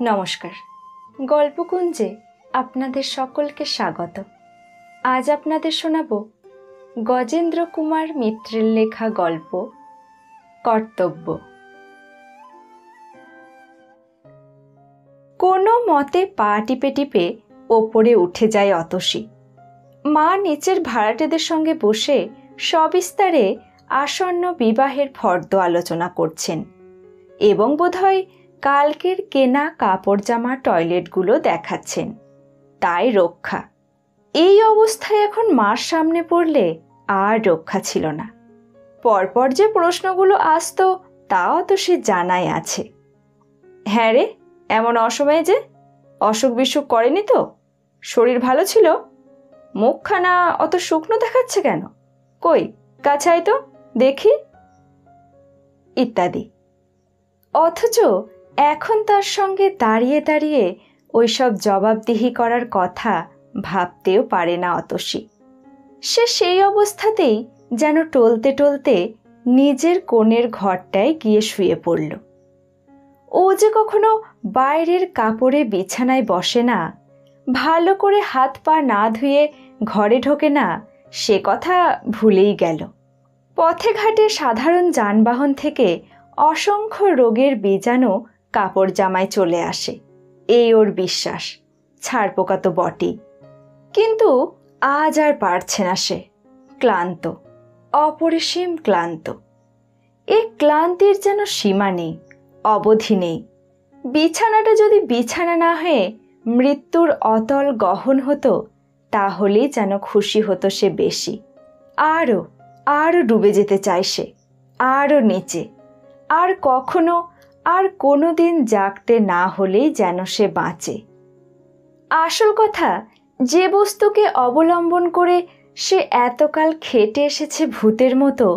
নমস্কার, গল্পকুঞ্জে আপনাদের সকলকে স্বাগত। আজ আপনাদের শোনাব গজেন্দ্র কুমার মিত্রের লেখা গল্প কর্তব্য। কোনো মতে পা টিপে টিপে ওপরে উঠে যায় অতসী। মা নিচের ভাড়াটেদের সঙ্গে বসে সবিস্তারে আসন্ন বিবাহের ফর্দ আলোচনা করছেন এবং বোধহয় কালকের কেনা কাপড় জামা টয়লেটগুলো দেখাচ্ছেন। তাই রক্ষা। এই অবস্থায় এখন মার সামনে পড়লে আর রক্ষা ছিল না। পরপর যে প্রশ্নগুলো আসতো তাও তো সে জানাই আছে। হ্যাঁ রে, এমন অসময়ে যে অসুখ বিসুখ করেনি তো? শরীর ভালো ছিল? মুখখানা অত শুকনো দেখাচ্ছে কেন? কই কাছাই তো দেখি, ইত্যাদি। অথচ এখন তার সঙ্গে দাঁড়িয়ে দাঁড়িয়ে ওইসব জবাবদিহি করার কথা ভাবতেও পারে না অতসী। সে সেই অবস্থাতেই যেন টলতে টলতে নিজের কোণের ঘরটায় গিয়ে শুয়ে পড়ল। ও যে কখনো বাইরের কাপড়ে বিছানায় বসে না, ভালো করে হাত পা না ধুয়ে ঘরে ঢোকে না, সে কথা ভুলেই গেল। পথে ঘাটে সাধারণ যানবাহন থেকে অসংখ্য রোগের বীজাণু কাপড় জামায় চলে আসে, এই ওর বিশ্বাস। ছাড়পোকা তো বটেই। কিন্তু আজ আর পারছে না সে। ক্লান্ত, অপরিসীম ক্লান্ত। এই ক্লান্তির যেন সীমা নেই, অবধি নেই। বিছানাটা যদি বিছানা না হয়ে মৃত্যুর অতল গহন হতো তাহলেই যেন খুশি হতো সে বেশি। আরও আরও ডুবে যেতে চায় সে, আরও নিচে। আর কখনো আর কোনো দিন জাগতে না হলেই যেন সে বাঁচে। আসল কথা, যে বস্তুকে অবলম্বন করে সে এতকাল খেটে এসেছে ভূতের মতো,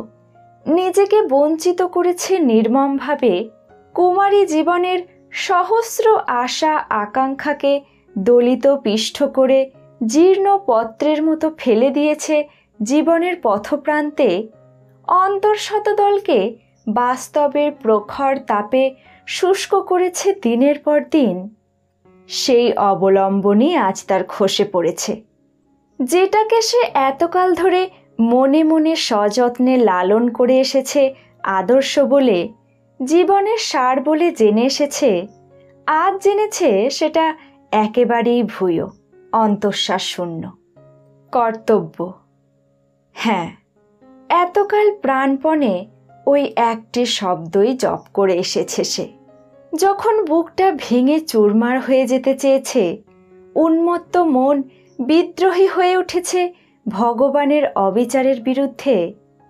নিজেকে বঞ্চিত করেছে নির্মমভাবে, কুমারী জীবনের সহস্র আশা আকাঙ্ক্ষাকে দলিত পিষ্ঠ করে জীর্ণ পত্রের মতো ফেলে দিয়েছে জীবনের পথপ্রান্তে, অন্তর্শতদলকে বাস্তবের প্রখর তাপে শুষ্ক করেছে দিনের পর দিন, সেই অবলম্বনই আজ তার খসে পড়েছে। যেটাকে সে এতকাল ধরে মনে মনে সযত্নে লালন করে এসেছে আদর্শ বলে, জীবনের সার বলে জেনে এসেছে, আজ জেনেছে সেটা একেবারেই ভুয়ো, অন্তঃশ্বাস শূন্য। কর্তব্য। হ্যাঁ, এতকাল প্রাণপণে ওই একটি শব্দই জপ করে এসেছে সে। যখন বুকটা ভেঙে চুরমার হয়ে যেতে চেয়েছে, উন্মত্ত মন বিদ্রোহী হয়ে উঠেছে ভগবানের অবিচারের বিরুদ্ধে,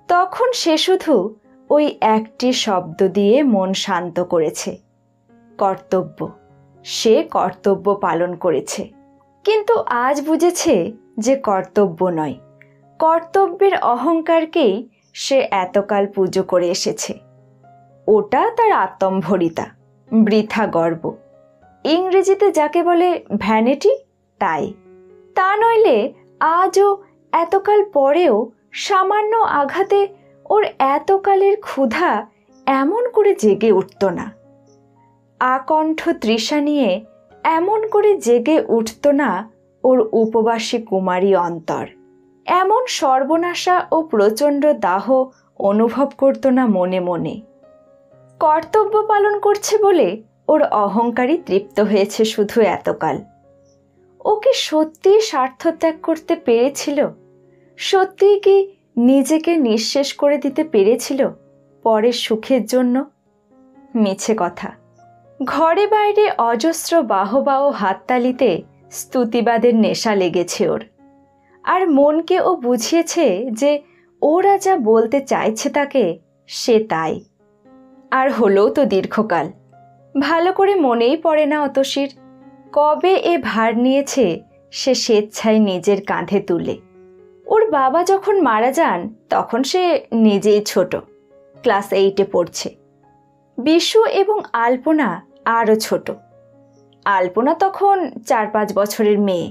তখন সে শুধু ওই একটি শব্দ দিয়ে মন শান্ত করেছে। কর্তব্য। সে কর্তব্য পালন করেছে, কিন্তু আজ বুঝেছে যে কর্তব্য নয়, কর্তব্যের অহংকারকেই সে এতকাল পুজো করে এসেছে। ওটা তার আত্মম্ভরিতা, বৃথা গর্ব। ইংরেজিতে যাকে বলে ভ্যানিটি, তাই। তা নইলে আজও এতকাল পরেও সামান্য আঘাতে ওর এতকালের ক্ষুধা এমন করে জেগে উঠত না। আকণ্ঠ তৃষা নিয়ে এমন করে জেগে উঠত না ওর উপবাসী কুমারী অন্তর। এমন সর্বনাশা ও প্রচণ্ড দাহ অনুভব করত না মনে মনে। কর্তব্য পালন করছে বলে ওর অহংকারই তৃপ্ত হয়েছে শুধু এতকাল। ওকে সত্যি স্বার্থত্যাগ করতে পেরেছিল? সত্যিই কি নিজেকে নিঃশেষ করে দিতে পেরেছিল পরের সুখের জন্য? মিছে কথা। ঘরে বাইরে অজস্র বাহবা ও হাততালিতে স্তুতিবাদের নেশা লেগেছে ওর। আর মনকে ও বুঝিয়েছে যে ওরা যা বলতে চাইছে তাকে, সে তাই। আর হলোও তো দীর্ঘকাল। ভালো করে মনেই পড়ে না অতসীর কবে এ ভার নিয়েছে সে স্বেচ্ছায় নিজের কাঁধে তুলে। ওর বাবা যখন মারা যান তখন সে নিজেই ছোট, ক্লাস 8-এ পড়ছে। বিশু এবং আলপনা আরও ছোট। আলপনা তখন 4-5 বছরের মেয়ে।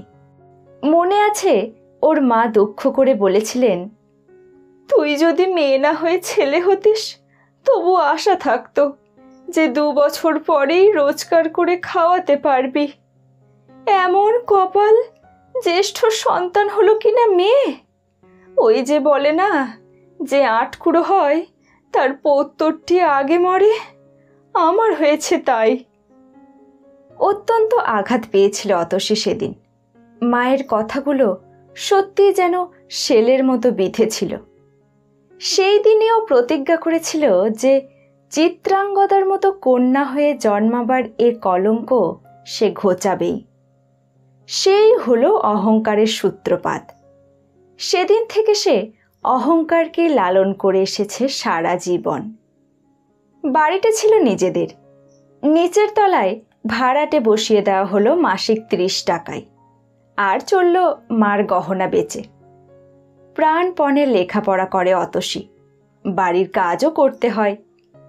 মনে আছে ওর মা দুঃখ করে বলেছিলেন, তুই যদি মেয়ে না হয়ে ছেলে হতিস তবু আশা থাকতো, যে 2 বছর পরেই রোজগার করে খাওয়াতে পারবি। এমন কপাল, জ্যেষ্ঠ সন্তান হলো কিনা মেয়ে। ওই যে বলে না, যে 8 হয় তার 70টি আগে মরে, আমার হয়েছে তাই। অত্যন্ত আঘাত পেয়েছিল অতসী সেদিন। মায়ের কথাগুলো সত্যি যেন শেলের মতো বিঁধেছিল। সেই দিনেও প্রতিজ্ঞা করেছিল যে চিত্রাঙ্গদার মতো কন্যা হয়ে জন্মাবার এ কলঙ্ক সে ঘোচাবেই। সেই হলো অহংকারের সূত্রপাত। সেদিন থেকে সে অহংকারকে লালন করে এসেছে সারা জীবন। বাড়িটা ছিল নিজেদের। নিচের তলায় ভাড়াটে বসিয়ে দেওয়া হলো মাসিক 30 টাকায়। আর চলল মার গহনা বেচে। প্রাণপণে লেখাপড়া করে অতসী। বাড়ির কাজও করতে হয়,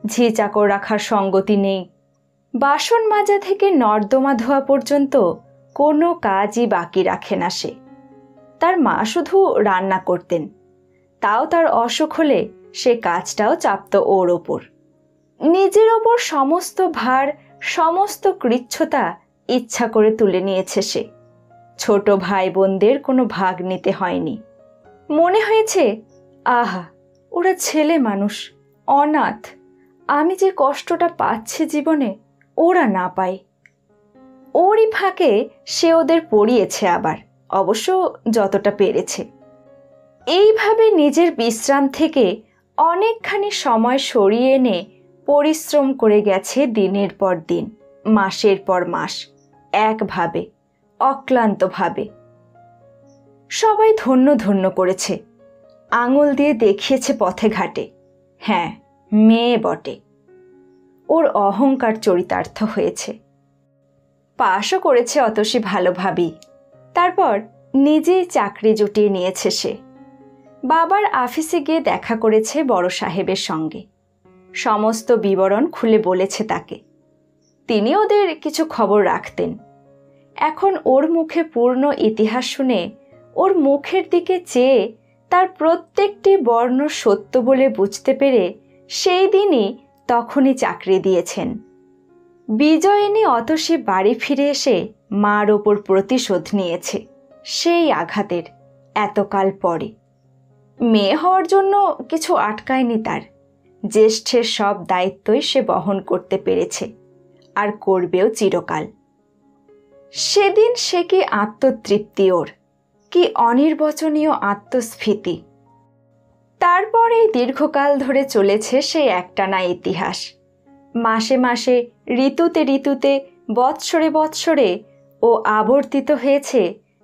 ঝি চাকর রাখার সঙ্গতি নেই। বাসন মাজা থেকে নর্দমা ধোয়া পর্যন্ত কোনো কাজই বাকি রাখে না সে। তার মা শুধু রান্না করতেন, তাও তার অসুখ হলে সে কাজটাও চাপত ওর ওপর। নিজের ওপর সমস্ত ভার, সমস্ত কৃচ্ছতা ইচ্ছা করে তুলে নিয়েছে সে। ছোট ভাই বোনদের কোনো ভাগ নিতে হয়নি। মনে হয়েছে, আহা, ওরা ছেলে মানুষ, অনাথ। আমি যে কষ্টটা পাচ্ছি জীবনে, ওরা না পায়। ওরই ফাঁকে সে ওদের পড়িয়েছে আবার, অবশ্য যতটা পেরেছে। এইভাবে নিজের বিশ্রাম থেকে অনেকখানি সময় সরিয়ে এনে পরিশ্রম করে গেছে দিনের পর দিন, মাসের পর মাস, একভাবে, অক্লান্তভাবে। সবাই ধন্য ধন্য করেছে, আঙুল দিয়ে দেখিয়েছে পথে ঘাটে। হ্যাঁ, মেয়ে বটে। ওর অহংকার চরিতার্থ হয়েছে। পাশও করেছে অতসী ভালোভাবেই। তারপর নিজেই চাকরি জুটিয়ে নিয়েছে সে। বাবার অফিসে গিয়ে দেখা করেছে বড় সাহেবের সঙ্গে। সমস্ত বিবরণ খুলে বলেছে তাকে। তিনি ওদের কিছু খবর রাখতেন। এখন ওর মুখে পূর্ণ ইতিহাস শুনে ওর মুখের দিকে চেয়ে তার প্রত্যেকটি বর্ণ সত্য বলে বুঝতে পেরে সেই দিনই তখনই চাকরি দিয়েছেন। বিজয়িনী অতসী বাড়ি ফিরে এসে মার ওপর প্রতিশোধ নিয়েছে সেই আঘাতের, এতকাল পরে। মেয়ে হওয়ার জন্য কিছু আটকায়নি তার। জ্যেষ্ঠের সব দায়িত্বই সে বহন করতে পেরেছে, আর করবেও চিরকাল। সেদিন সে কি আত্মতৃপ্তি ওর, কি অনির্বচনীয় আত্মস্ফীতি। তারপরে দীর্ঘকাল ধরে চলেছে সেই একটানা ইতিহাস। মাসে মাসে, ঋতুতে ঋতুতে, বৎসরে বৎসরে ও আবর্তিত হয়েছে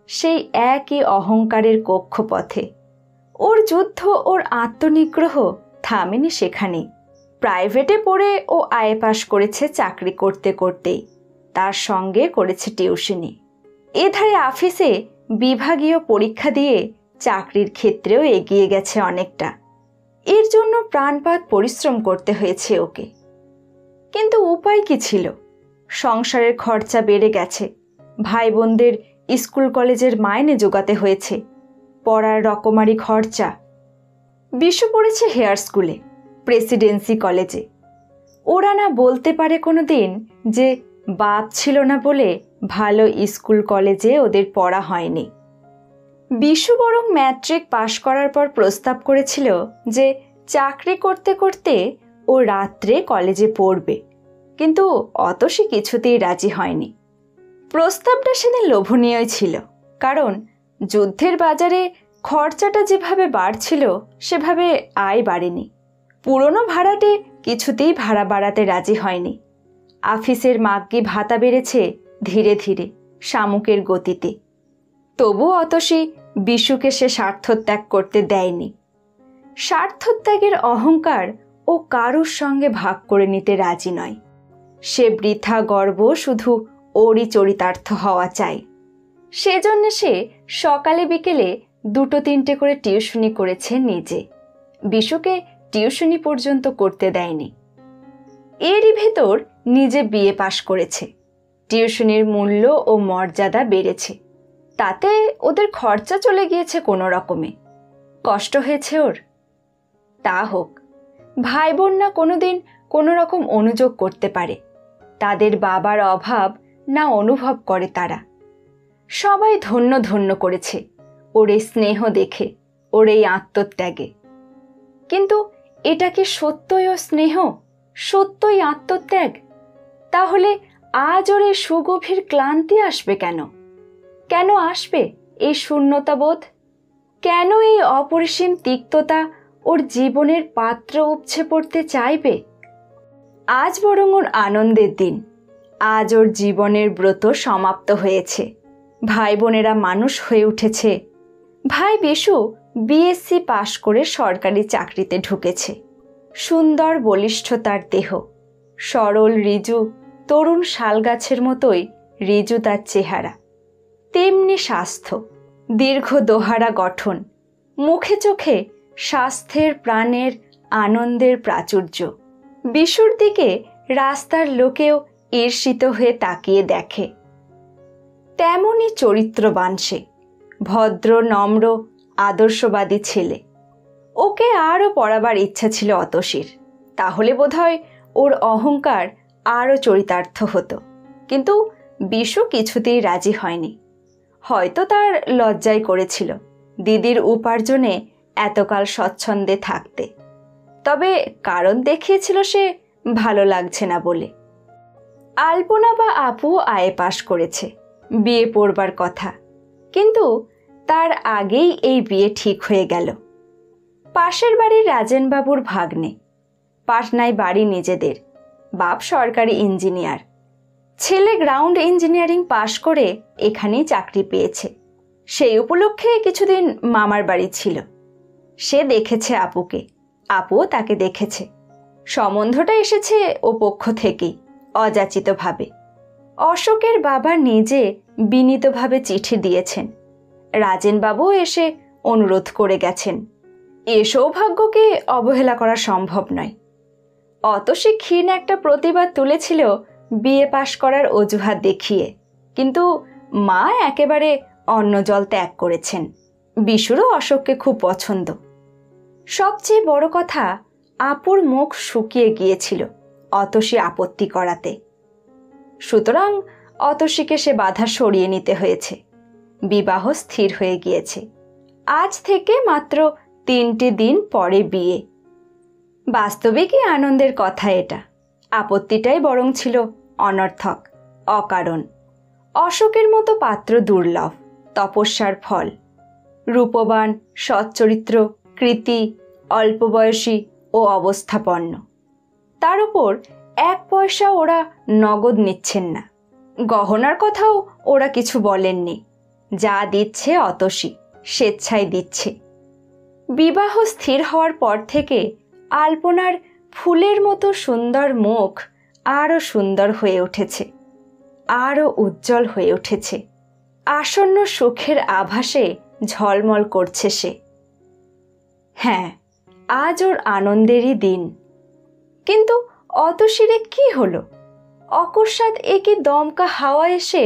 সেই একই অহংকারের কক্ষপথে। ওর যুদ্ধ, ওর আত্মনিগ্রহ থামেনি সেখানে। প্রাইভেটে পড়ে ও আয়ে পাশ করেছে চাকরি করতে করতেই। তার সঙ্গে করেছে টিউশনি। এধারে অফিসে বিভাগীয় পরীক্ষা দিয়ে চাকরির ক্ষেত্রেও এগিয়ে গেছে অনেকটা। এর জন্য প্রাণপাত পরিশ্রম করতে হয়েছে ওকে। কিন্তু উপায় কি ছিল? সংসারের খরচা বেড়ে গেছে। ভাই বোনদের স্কুল কলেজের মাইনে জোগাতে হয়েছে, পড়ার রকমারি খরচা। বিশু পড়েছে হেয়ার স্কুলে, প্রেসিডেন্সি কলেজে। ওরা না বলতে পারে কোনো দিন যে বাপ ছিল না বলে ভালো স্কুল কলেজে ওদের পড়া হয়নি। বিশু বরং ম্যাট্রিক পাশ করার পর প্রস্তাব করেছিল যে চাকরি করতে করতে ও রাত্রে কলেজে পড়বে, কিন্তু অতসী কিছুতেই রাজি হয়নি। প্রস্তাবটা সেদিন লোভনীয়ই ছিল, কারণ যুদ্ধের বাজারে খরচাটা যেভাবে বাড়ছিল সেভাবে আয় বাড়েনি। পুরনো ভাড়াটে কিছুতেই ভাড়া বাড়াতে রাজি হয়নি। অফিসের মাগ্গি ভাতা বেড়েছে ধীরে ধীরে, শামুকের গতিতে। তবু অতসী বিশুকে সে স্বার্থত্যাগ করতে দেয়নি। স্বার্থত্যাগের অহংকার ও কারুর সঙ্গে ভাগ করে নিতে রাজি নয়। সে বৃথা গর্ব শুধু ওরই চরিতার্থ হওয়া চাই। সেজন্য সে সকালে বিকেলে 2-3টে করে টিউশনি করেছে নিজে। বিশুকে টিউশনি পর্যন্ত করতে দেয়নি। এরই ভেতর নিজে বিএ পাশ করেছে। টিউশনির মূল্য ও মর্যাদা বেড়েছে, তাতে ওদের খরচা চলে গিয়েছে কোনো রকমে। কষ্ট হয়েছে ওর, তা হোক। ভাই বোন না কোনোদিন কোনো রকম অনুযোগ করতে পারে। তাদের বাবার অভাব না অনুভব করে তারা। সবাই ধন্য ধন্য করেছে ওর এই স্নেহ দেখে, ওর এই আত্মত্যাগে। কিন্তু এটা কি সত্যই ও স্নেহ, সত্যই আত্মত্যাগ? তাহলে আজ ওর এই সুগভীর ক্লান্তি আসবে কেন? কেন আসবে এই শূন্যতাবোধ? কেন এই অপরিসীম তিক্ততা ওর জীবনের পাত্র উপচে পড়তে চাইবে? আজ বরং ওর আনন্দের দিন। আজ ওর জীবনের ব্রত সমাপ্ত হয়েছে। ভাই বোনেরা মানুষ হয়ে উঠেছে। ভাই বিশু বিএসসি পাশ করে সরকারি চাকরিতে ঢুকেছে। সুন্দর বলিষ্ঠ তার দেহ, সরল ঋজু তরুণ শালগাছের মতোই ঋজু তার চেহারা, তেমনি স্বাস্থ্য, দীর্ঘ দোহারা গঠন, মুখে চোখে স্বাস্থ্যের প্রাণের আনন্দের প্রাচুর্য। বিশুর দিকে রাস্তার লোকেও ঈর্ষিত হয়ে তাকিয়ে দেখে। তেমনই চরিত্রবান সে, ভদ্র নম্র আদর্শবাদী ছেলে। ওকে আরও পড়াবার ইচ্ছা ছিল অতসীর, তাহলে বোধহয় ওর অহংকার আরও চরিতার্থ হতো। কিন্তু বিশু কিছুতেই রাজি হয়নি। হয়তো তার লজ্জাই করেছিল দিদির উপার্জনে এতকাল স্বচ্ছন্দে থাকতে। তবে কারণ দেখিয়েছিল সে ভালো লাগছে না বলে। আলপনা বা আপু আয়ে পাশ করেছে, বিয়ে পড়বার কথা, কিন্তু তার আগেই এই বিয়ে ঠিক হয়ে গেল। পাশের বাড়ির রাজেনবাবুর ভাগ্নে, পাটনায় বাড়ি নিজেদের, বাপ সরকারি ইঞ্জিনিয়ার, ছেলে গ্রাউন্ড ইঞ্জিনিয়ারিং পাশ করে এখানেই চাকরি পেয়েছে। সেই উপলক্ষে কিছুদিন মামার বাড়ি ছিল। সে দেখেছে আপুকে, আপুও তাকে দেখেছে। সম্বন্ধটা এসেছে ও পক্ষ থেকেই, অযাচিতভাবে। অশোকের বাবা নিজে বিনীতভাবে চিঠি দিয়েছেন, রাজেনবাবু এসে অনুরোধ করে গেছেন। এ সৌভাগ্যকে অবহেলা করা সম্ভব নয়। অতসী ক্ষীণ একটা প্রতিবাদ তুলেছিল বিয়ে পাশ করার অজুহাত দেখিয়ে, কিন্তু মা একেবারে অন্ন জল ত্যাগ করেছেন। বিশুরও অশোককে খুব পছন্দ। সবচেয়ে বড় কথা, আপুর মুখ শুকিয়ে গিয়েছিল অতসী আপত্তি করাতে। সুতরাং অতসীকে সে বাধা সরিয়ে নিতে হয়েছে। বিবাহ স্থির হয়ে গিয়েছে। আজ থেকে মাত্র 3টে দিন পরে বিয়ে। বাস্তবিকই আনন্দের কথা এটা। আপত্তিটাই বরং ছিল অনর্থক, অকারণ। অশোকের মতো পাত্র দুর্লভ, তপস্যার ফল। রূপবান, সচ্চরিত্র, কৃতি, অল্প বয়সী ও অবস্থাপন্ন। তার উপর 1 পয়সা ওরা নগদ নিচ্ছেন না। গহনার কথাও ওরা কিছু বলেননি। যা দিচ্ছে অতসী, স্বেচ্ছায় দিচ্ছে। বিবাহ স্থির হওয়ার পর থেকে আলপনার ফুলের মতো সুন্দর মুখ আরও সুন্দর হয়ে উঠেছে, আরও উজ্জ্বল হয়ে উঠেছে। আসন্ন সুখের আভাসে ঝলমল করছে সে। হ্যাঁ, আজ ওর আনন্দেরই দিন। কিন্তু অতসীরে কি হলো? অকস্মাৎ একি দমকা হাওয়া এসে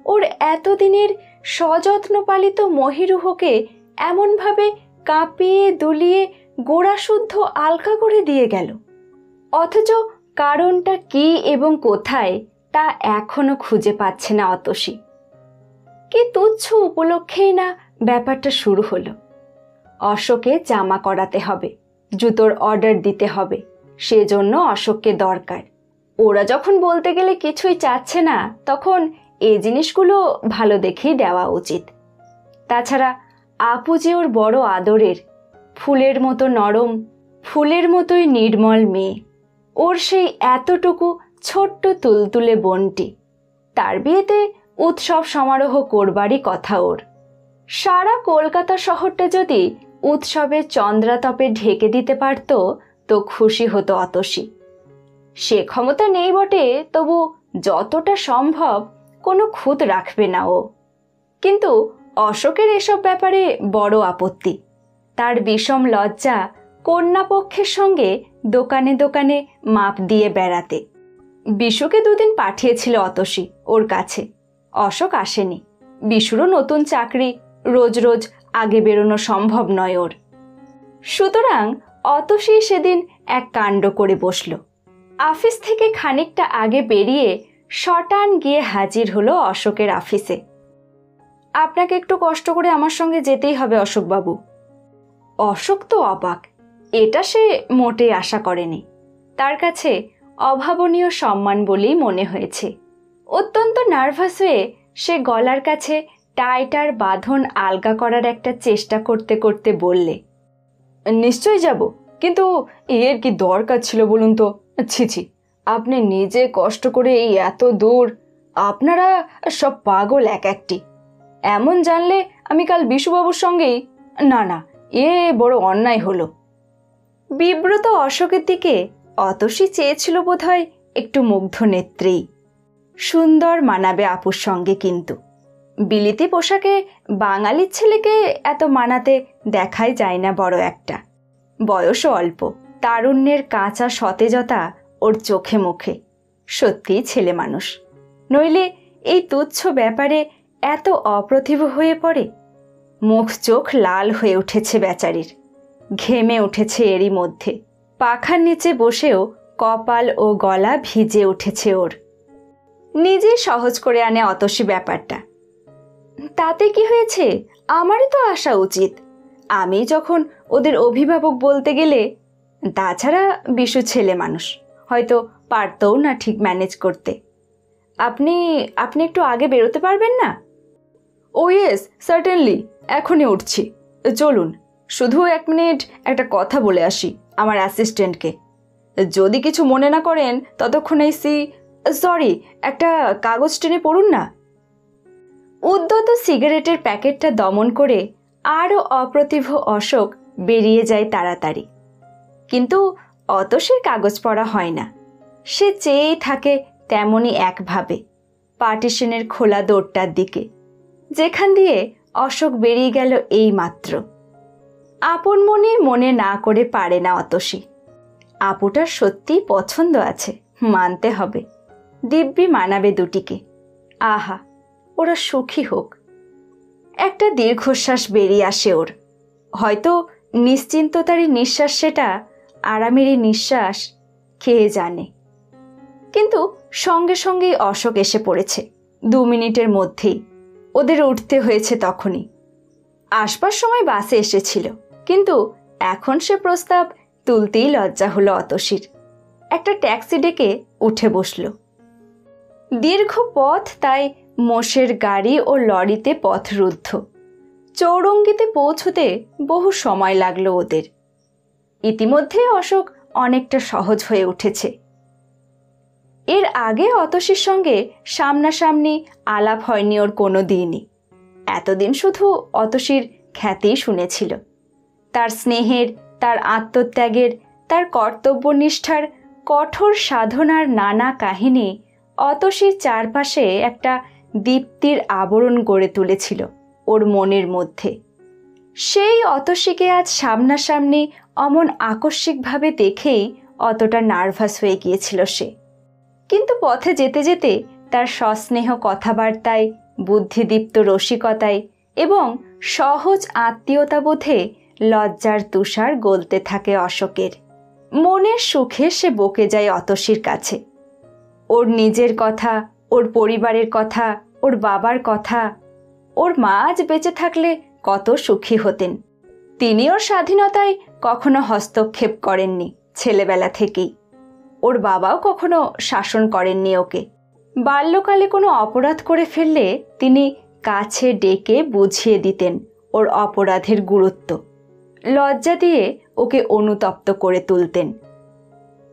ওর এতদিনের সযত্ন পালিত মহিরুহকে এমনভাবে কাঁপিয়ে দুলিয়ে গোড়াশুদ্ধ আলকা করে দিয়ে গেল। অথচ কারণটা কি এবং কোথায় তা এখনো খুঁজে পাচ্ছে না অতসী। কি তুচ্ছ উপলক্ষেই না ব্যাপারটা শুরু হলো। অশোকে জামা করাতে হবে, জুতোর অর্ডার দিতে হবে, সেজন্য অশোককে দরকার। ওরা যখন বলতে গেলে কিছুই চাচ্ছে না, তখন এই জিনিসগুলো ভালো দেখেই দেওয়া উচিত। তাছাড়া আপু যে ওর বড় আদরের, ফুলের মতো নরম, ফুলের মতোই নির্মল মেয়ে। ওর সেই এতটুকু ছোট্ট তুলতুলে বোনটি, তার বিয়েতে উৎসব সমারোহ করবারই কথা ওর। সারা কলকাতা শহরটা যদি উৎসবের চন্দ্রাতপে ঢেকে দিতে পারত তো খুশি হতো অতসী। সে ক্ষমতা নেই বটে, তবু যতটা সম্ভব কোনো খুঁত রাখবে না ও। কিন্তু অশোকের এসব ব্যাপারে বড় আপত্তি। তার বিষম লজ্জা কন্যাপক্ষের সঙ্গে দোকানে দোকানে মাপ দিয়ে বেড়াতে। বিশুকে 2 দিন পাঠিয়েছিল অতসী ওর কাছে। অশোক আসেনি। বিশুরও নতুন চাকরি, রোজ রোজ আগে বেরোনো সম্ভব নয় ওর। সুতরাং অতসী সেদিন এক কাণ্ড করে বসল। অফিস থেকে খানিকটা আগে বেরিয়ে শটান গিয়ে হাজির হলো অশোকের অফিসে। আপনাকে একটু কষ্ট করে আমার সঙ্গে যেতেই হবে অশোকবাবু। অশোক তো অবাক, এটা সে মোটেই আশা করেনি। তার কাছে অভাবনীয় সম্মান বলেই মনে হয়েছে। অত্যন্ত নার্ভাস হয়ে সে গলার কাছে টাইটার বাঁধন আলগা করার একটা চেষ্টা করতে করতে বললে, নিশ্চয়ই যাব, কিন্তু এর কি দরকার ছিল বলুন তো? ছি, আপনি নিজে কষ্ট করে এই এত দূর, আপনারা সব পাগল এক একটি। এমন জানলে আমি কাল বিশুবাবুর সঙ্গেই। না, এ বড় অন্যায় হলো। বিব্রত অশোকের দিকে অতসী চেয়েছিল বোধহয় একটু মুগ্ধ নেত্রেই। সুন্দর মানাবে আপুর সঙ্গে, কিন্তু বিলিতি পোশাকে বাঙালির ছেলেকে এত মানাতে দেখাই যায় না বড় একটা। বয়সও অল্প, তারুণ্যের কাঁচা সতেজতা ওর চোখে মুখে। সত্যিই ছেলে মানুষ, নইলে এই তুচ্ছ ব্যাপারে এত অপ্রতিভ হয়ে পড়ে। মুখ চোখ লাল হয়ে উঠেছে বেচারির, ঘেমে উঠেছে এরই মধ্যে। পাখার নিচে বসেও কপাল ও গলা ভিজে উঠেছে ওর। নিজেই সহজ করে আনে অতসী ব্যাপারটা। তাতে কি হয়েছে, আমারই তো আসা উচিত। আমি যখন ওদের অভিভাবক বলতে গেলে। তাছাড়া বিশু ছেলে মানুষ, হয়তো পারতও না ঠিক ম্যানেজ করতে। আপনি একটু আগে বেরোতে পারবেন না? ও ইয়েস, সার্টেনলি, এখনই উঠছি। চলুন, শুধু 1 মিনিট একটা কথা বলে আসি আমার অ্যাসিস্ট্যান্টকে। যদি কিছু মনে না করেন ততক্ষণ সরি, একটা কাগজ টেনে পড়ুন না। উদ্যত সিগারেটের প্যাকেটটা দমন করে আরও অপ্রতিভ অশোক বেরিয়ে যায় তাড়াতাড়ি। কিন্তু অতসীর কাগজ পড়া হয় না। সে চেয়েই থাকে তেমনই একভাবে পার্টিশনের খোলা দোরটার দিকে, যেখান দিয়ে অশোক বেরিয়ে গেল এই মাত্র। আপন মনে না করে পারে না অতসী। আপুটার সত্যিই পছন্দ আছে, মানতে হবে। দিব্যি মানাবে দুটিকে। আহা, ওরা সুখী হোক। একটা দীর্ঘশ্বাস বেরিয়ে আসে ওর। হয়তো নিশ্চিন্ততারই নিঃশ্বাস সেটা, আরামেরই নিঃশ্বাস, কে জানে। কিন্তু সঙ্গে সঙ্গেই অশোক এসে পড়েছে। 2 মিনিটের মধ্যেই ওদের উঠতে হয়েছে। তখনই আসবার সময় বাসে এসেছিল, কিন্তু এখন সে প্রস্তাব তুলতেই লজ্জা হলো অতসীর। একটা ট্যাক্সি ডেকে উঠে বসল। দীর্ঘ পথ, তাই মোষের গাড়ি ও লরিতে পথরুদ্ধ। চৌরঙ্গিতে পৌঁছতে বহু সময় লাগলো ওদের। ইতিমধ্যে অশোক অনেকটা সহজ হয়ে উঠেছে। এর আগে অতসীর সঙ্গে সামনাসামনি আলাপ হয়নি ওর কোনো দিনই। এতদিন শুধু অতসীর খ্যাতিই শুনেছিল। তার স্নেহের, তার আত্মত্যাগের, তার কর্তব্যনিষ্ঠার, কঠোর সাধনার নানা কাহিনী অতসীর চারপাশে একটা দীপ্তির আবরণ গড়ে তুলেছিল ওর মনের মধ্যে। সেই অতসীকে আজ সামনাসামনি অমন আকস্মিকভাবে দেখেই অতটা নার্ভাস হয়ে গিয়েছিল সে। কিন্তু পথে যেতে যেতে তার সস্নেহ কথাবার্তায়, বুদ্ধিদীপ্ত রসিকতায় এবং সহজ আত্মীয়তাবোধে লজ্জার তুষার গলতে থাকে অশোকের। মনের সুখে সে বকে যায় অতসীর কাছে। ওর নিজের কথা, ওর পরিবারের কথা, ওর বাবার কথা। ওর মা আজ বেঁচে থাকলে কত সুখী হতেন। তিনি ওর স্বাধীনতায় কখনো হস্তক্ষেপ করেননি ছেলেবেলা থেকেই। ওর বাবাও কখনো শাসন করেননি ওকে। বাল্যকালে কোনো অপরাধ করে ফেললে তিনি কাছে ডেকে বুঝিয়ে দিতেন ওর অপরাধের গুরুত্ব। লজ্জা দিয়ে ওকে অনুতপ্ত করে তুলতেন।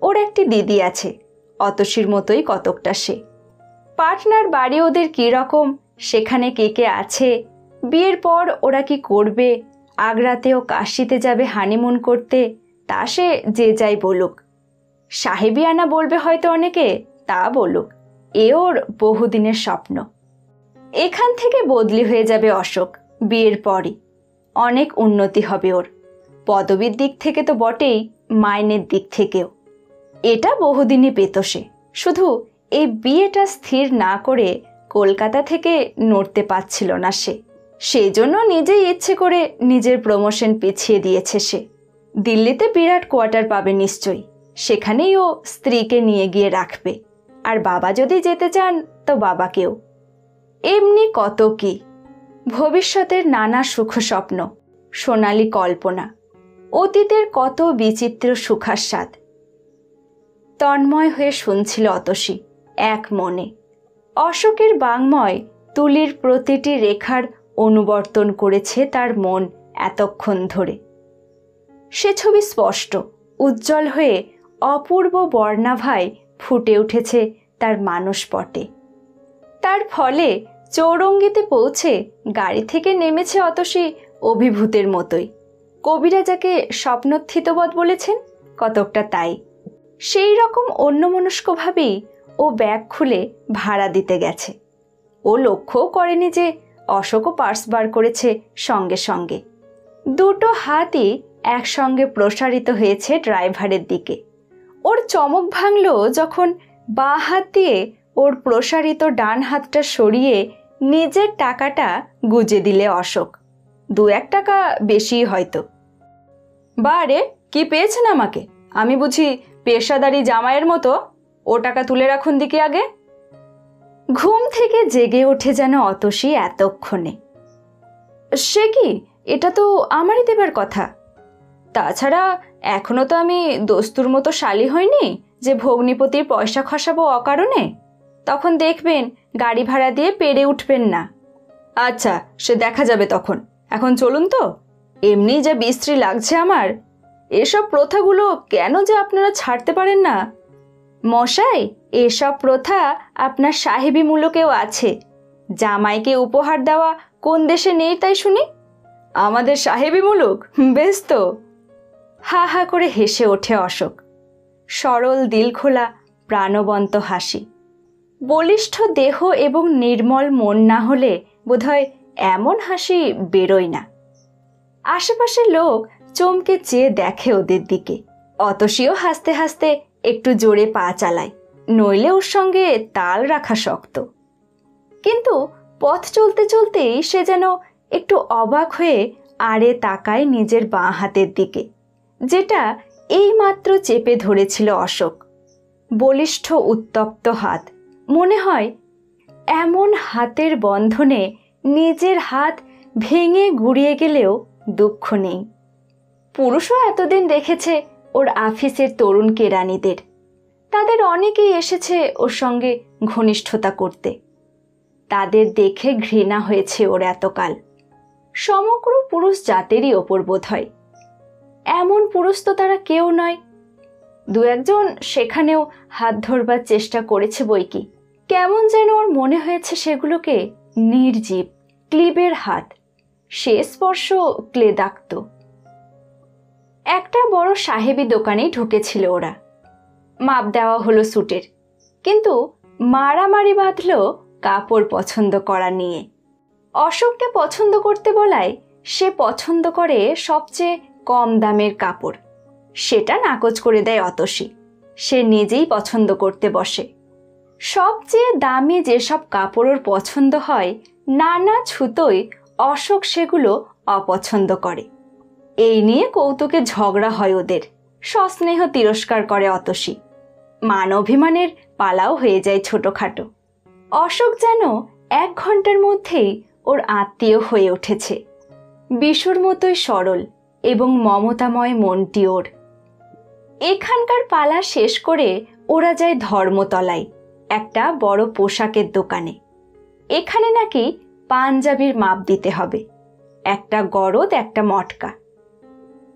ওর একটি দিদি আছে, অতসীর মতোই কতকটা সে। পাটনার বাড়ি ওদের কী রকম, সেখানে কে কে আছে, বিয়ের পর ওরা কি করবে, আগ্রাতে ও কাশিতে যাবে হানিমুন করতে, তা সে যে যাই বলুক। সাহেবিয়ানা বলবে হয়তো অনেকে, তা বলুক, এ ওর বহুদিনের স্বপ্ন। এখান থেকে বদলি হয়ে যাবে অশোক বিয়ের পরই। অনেক উন্নতি হবে ওর, পদবীর দিক থেকে তো বটেই, মাইনের দিক থেকেও। এটা বহুদিনই পেত সে। শুধু এই বিয়েটা স্থির না করে কলকাতা থেকে নড়তে পারছিল না সে। সেজন্য নিজেই ইচ্ছে করে নিজের প্রমোশন পিছিয়ে দিয়েছে সে। দিল্লিতে বিরাট কোয়ার্টার পাবে নিশ্চয়ই, সেখানেই ও স্ত্রীকে নিয়ে গিয়ে রাখবে, আর বাবা যদি যেতে চান তো বাবাকেও। এমনি কত কি, ভবিষ্যতের নানা সুখ স্বপ্ন, সোনালী কল্পনা, অতীতের কত বিচিত্র সুখাস্বাদ। তন্ময় হয়ে শুনছিল অতসী এক মনে। অশোকের বাংময় তুলির প্রতিটি রেখার অনুবর্তন করেছে তার মন এতক্ষণ ধরে। সে ছবি স্পষ্ট, উজ্জ্বল হয়ে অপূর্ব বর্ণাভায় ফুটে উঠেছে তার মানসপটে। তার ফলে চৌরঙ্গিতে পৌঁছে গাড়ি থেকে নেমেছে অতসী অভিভূতের মতোই। কবিরা যাকে স্বপ্নোত্থিতবৎ বলেছেন, কতকটা তাই। সেই রকম অন্যমনস্কভাবেই ও ব্যাগ খুলে ভাড়া দিতে গেছে। ও লক্ষ্যও করেনি যে অশোকও পার্স বার করেছে সঙ্গে সঙ্গে। দুটো হাতই একসঙ্গে প্রসারিত হয়েছে ড্রাইভারের দিকে। ওর চমক ভাঙল যখন বাঁ হাত দিয়ে ওর প্রসারিত ডান হাতটা সরিয়ে নিজের টাকাটা গুজে দিলে অশোক। 2-1 টাকা বেশি হয়তো। বারে কি পেয়েছেন আমাকে? আমি বুঝি পেশাদারি জামাইয়ের মতো? ও টাকা তুলে রাখুন দিকে আগে। ঘুম থেকে জেগে ওঠে যেন অতসী এতক্ষণে। সে কি, এটা তো আমারই দেবার কথা। তাছাড়া এখনো তো আমি দস্তুর মতো শালি হইনি যে ভগ্নিপতির পয়সা খসাবো অকারণে। তখন দেখবেন গাড়ি ভাড়া দিয়ে পেরে উঠবেন না। আচ্ছা, সে দেখা যাবে তখন। এখন চলুন তো, এমনি যা বিশ্রী লাগছে আমার। এসব প্রথাগুলো কেন যে আপনারা ছাড়তে পারেন না? মশাই, এসব প্রথা আপনার সাহেবী মূলকেও আছে। জামাইকে উপহার দেওয়া কোন দেশে নেই তাই শুনি? আমাদের সাহেবী মুলুক? বেশ তো। হা হা করে হেসে ওঠে অশোক। সরল দিলখোলা প্রাণবন্ত হাসি। বলিষ্ঠ দেহ এবং নির্মল মন না হলে বোধহয় এমন হাসি বেরোয় না। আশেপাশের লোক চমকে চেয়ে দেখে ওদের দিকে। অতসীও হাসতে হাসতে একটু জোরে পা চালায়, নইলে ওর সঙ্গে তাল রাখা শক্ত। কিন্তু পথ চলতে চলতেই সে যেন একটু অবাক হয়ে আড়ে তাকায় নিজের বাঁ হাতের দিকে, যেটা এইমাত্র চেপে ধরেছিল অশোক। বলিষ্ঠ উত্তপ্ত হাত। মনে হয় এমন হাতের বন্ধনে নিজের হাত ভেঙে গুড়িয়ে গেলেও দুঃখ নেই। পুরুষও এতদিন দেখেছে ওর আফিসের তরুণ কেরানিদের। তাদের অনেকেই এসেছে ওর সঙ্গে ঘনিষ্ঠতা করতে। তাদের দেখে ঘৃণা হয়েছে ওর এতকাল। সমগ্র পুরুষ জাতেরই ওপর বোধ হয়। এমন পুরুষ তো তারা কেউ নয়। 2-1 সেখানেও হাত ধরবার চেষ্টা করেছে বইকি। কেমন যেন ওর মনে হয়েছে সেগুলোকে নির্জীব, ক্লিবের হাত। সে স্পর্শ ক্লেদাক্ত। একটা বড় সাহেবী দোকানেই ঢুকেছিল ওরা। মাপ দেওয়া হলো স্যুটের, কিন্তু মারামারি বাঁধল কাপড় পছন্দ করা নিয়ে। অশোককে পছন্দ করতে বলায় সে পছন্দ করে সবচেয়ে কম দামের কাপড়। সেটা নাকচ করে দেয় অতসী। সে নিজেই পছন্দ করতে বসে। সবচেয়ে দামি যেসব কাপড় ওর পছন্দ হয়, নানা ছুতোয় অশোক সেগুলো অপছন্দ করে। এই নিয়ে কৌতুকে ঝগড়া হয় ওদের। সস্নেহ তিরস্কার করে অতসী। মান অভিমানের পালাও হয়ে যায় ছোটখাটো। অশোক যেন 1 ঘন্টার মধ্যেই ওর আত্মীয় হয়ে উঠেছে। বিশুর মতোই সরল এবং মমতাময় মনটি ওর। এখানকার পালা শেষ করে ওরা যায় ধর্মতলায় একটা বড় পোশাকের দোকানে। এখানে নাকি পাঞ্জাবির মাপ দিতে হবে, একটা গরদ একটা মটকা।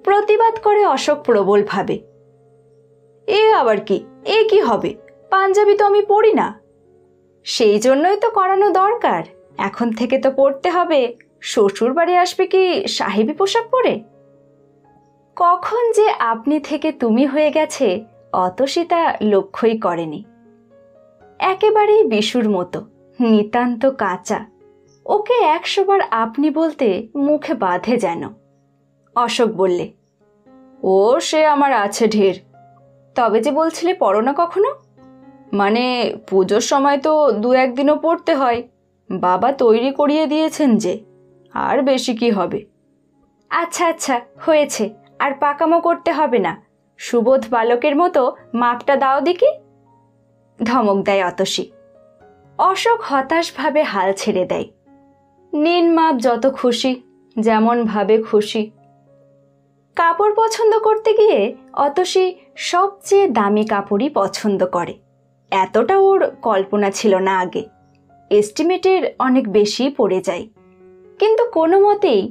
প্রতিবাদ করে অশোক প্রবলভাবে। এ আবার কি, এ কি হবে? পাঞ্জাবি তো আমি পরি না। সেই জন্যই তো করানো দরকার। এখন থেকে তো পড়তে হবে। শ্বশুর বাড়ি আসবে কি সাহেবী পোশাক পরে? কখন যে আপনি থেকে তুমি হয়ে গেছে অতসী তা লক্ষ্যই করেনি। একেবারেই বিশুর মতো, নিতান্ত কাঁচা। ওকে 100 বার আপনি বলতে মুখে বাঁধে যেন। অশোক বললে, ও সে আমার আছে ঢের। তবে যে বলছিলে পড়ো না কখনো? মানে পুজোর সময় তো 2-1 দিনও পড়তে হয়। বাবা তৈরি করিয়ে দিয়েছেন যে, আর বেশি কি হবে। আচ্ছা আচ্ছা, হয়েছে, আর পাকামো করতে হবে না। সুবোধ বালকের মতো মাপটা দাও দেখি। ধমক দেয় অতসী। অশোক হতাশভাবে হাল ছেড়ে দেয়। নিন মাপ যত খুশি, যেমন ভাবে খুশি। কাপড় পছন্দ করতে গিয়ে অতসী সবচেয়ে দামি কাপড়ই পছন্দ করে। এতটা ওর কল্পনা ছিল না আগে। এস্টিমেটের অনেক বেশি পড়ে যায়, কিন্তু কোনো মতেই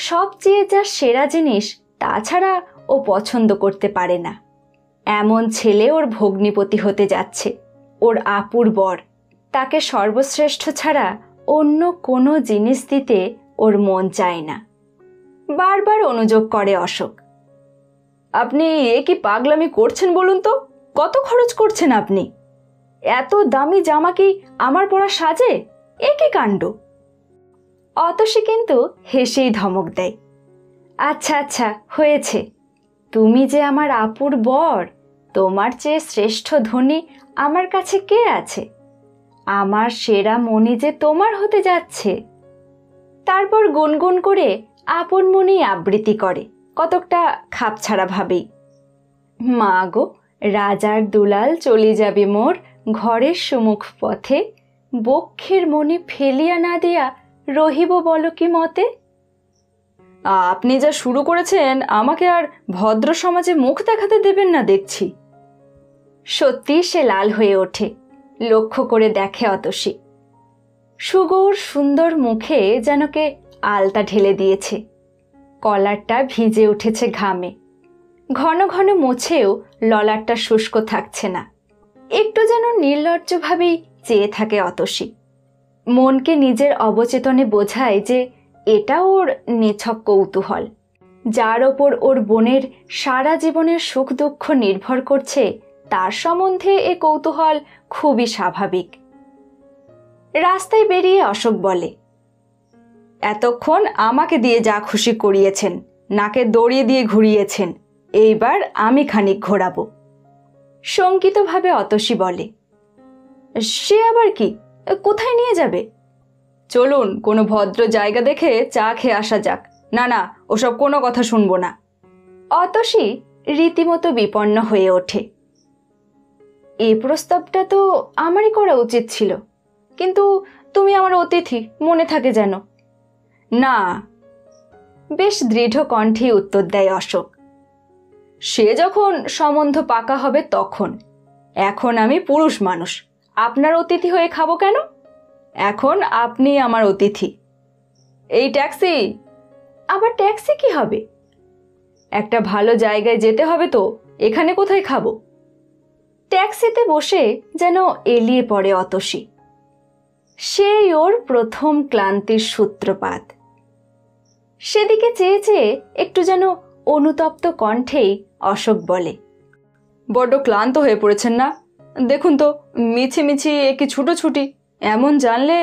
সবচেয়ে যা সেরা জিনিস তাছাড়া ও পছন্দ করতে পারে না। এমন ছেলে ওর ভগ্নিপতি হতে যাচ্ছে, ওর আপুর বর। তাকে সর্বশ্রেষ্ঠ ছাড়া অন্য কোনো জিনিস দিতে ওর মন চায় না। বারবার অনুযোগ করে অশোক। আপনি এ কি পাগলামি করছেন বলুন তো? কত খরচ করছেন আপনি? এত দামি জামা কি আমার পরা সাজে? এ কি কাণ্ড! অতসী কিন্তু হেসেই ধমক দেয়। আচ্ছা আচ্ছা, হয়েছে। তুমি যে আমার আপুর বর, তোমার চেয়ে শ্রেষ্ঠ ধনী আমার কাছে কে আছে? আমার সেরা মণি যে তোমার হতে যাচ্ছে। তারপর গুনগুন করে আপন মনেই আবৃত্তি করে, কতকটা খাপছাড়া ভাবেই। মা গো, রাজার দুলাল চলি যাবে মোর ঘরের সুমুখ পথে, বক্ষের মনে ফেলিয়া না দিয়া রহিব বল কি মতে। আপনি যা শুরু করেছেন, আমাকে আর ভদ্র সমাজে মুখ দেখাতে দেবেন না দেখছি। সত্যি সে লাল হয়ে ওঠে। লক্ষ্য করে দেখে অতসী। সুগৌর সুন্দর মুখে যেন কে আলতা ঢেলে দিয়েছে। কলারটা ভিজে উঠেছে ঘামে। ঘন ঘন মুছেও ললাটটা শুষ্ক থাকছে না। একটু যেন নির্লজ্জভাবেই চেয়ে থাকে অতসী। মনকে নিজের অবচেতনে বোঝায় যে এটা ওর নিছক কৌতূহল। যার ওপর ওর বোনের সারা জীবনের সুখ দুঃখ নির্ভর করছে, তার সম্বন্ধে এ কৌতূহল খুবই স্বাভাবিক। রাস্তায় বেরিয়ে অশোক বলে, এতক্ষণ আমাকে দিয়ে যা খুশি করিয়েছেন, নাকে দড়িয়ে দিয়ে ঘুরিয়েছেন, এইবার আমি খানিক ঘোরাবো। শঙ্কিতভাবে অতসী বলে, সে আবার কি? কোথায় নিয়ে যাবে? চলুন কোনো ভদ্র জায়গা দেখে চা খেয়ে আসা যাক। না না, ওসব কোনো কথা শুনবো না। অতসী রীতিমতো বিপন্ন হয়ে ওঠে। এই প্রস্তাবটা তো আমারই করা উচিত ছিল, কিন্তু তুমি আমার অতিথি, মনে থাকে যেন। না, বেশ দৃঢ় কণ্ঠে উত্তর দেয় অশোক। সে যখন সম্বন্ধ পাকা হবে তখন। এখন আমি পুরুষ মানুষ, আপনার অতিথি হয়ে খাবো কেন? এখন আপনি আমার অতিথি। এই ট্যাক্সি? আবার ট্যাক্সি কি হবে? একটা ভালো জায়গায় যেতে হবে তো, এখানে কোথায় খাবো? ট্যাক্সিতে বসে যেন এলিয়ে পড়ে অতসী। সেই ওর প্রথম ক্লান্তির সূত্রপাত। সেদিকে চেয়ে চেয়ে একটু যেন অনুতপ্ত কণ্ঠেই অশোক বলে, বড্ড ক্লান্ত হয়ে পড়েছেন না? দেখুন তো, মিছিমিছি একই ছুটোছুটি, এমন জানলে।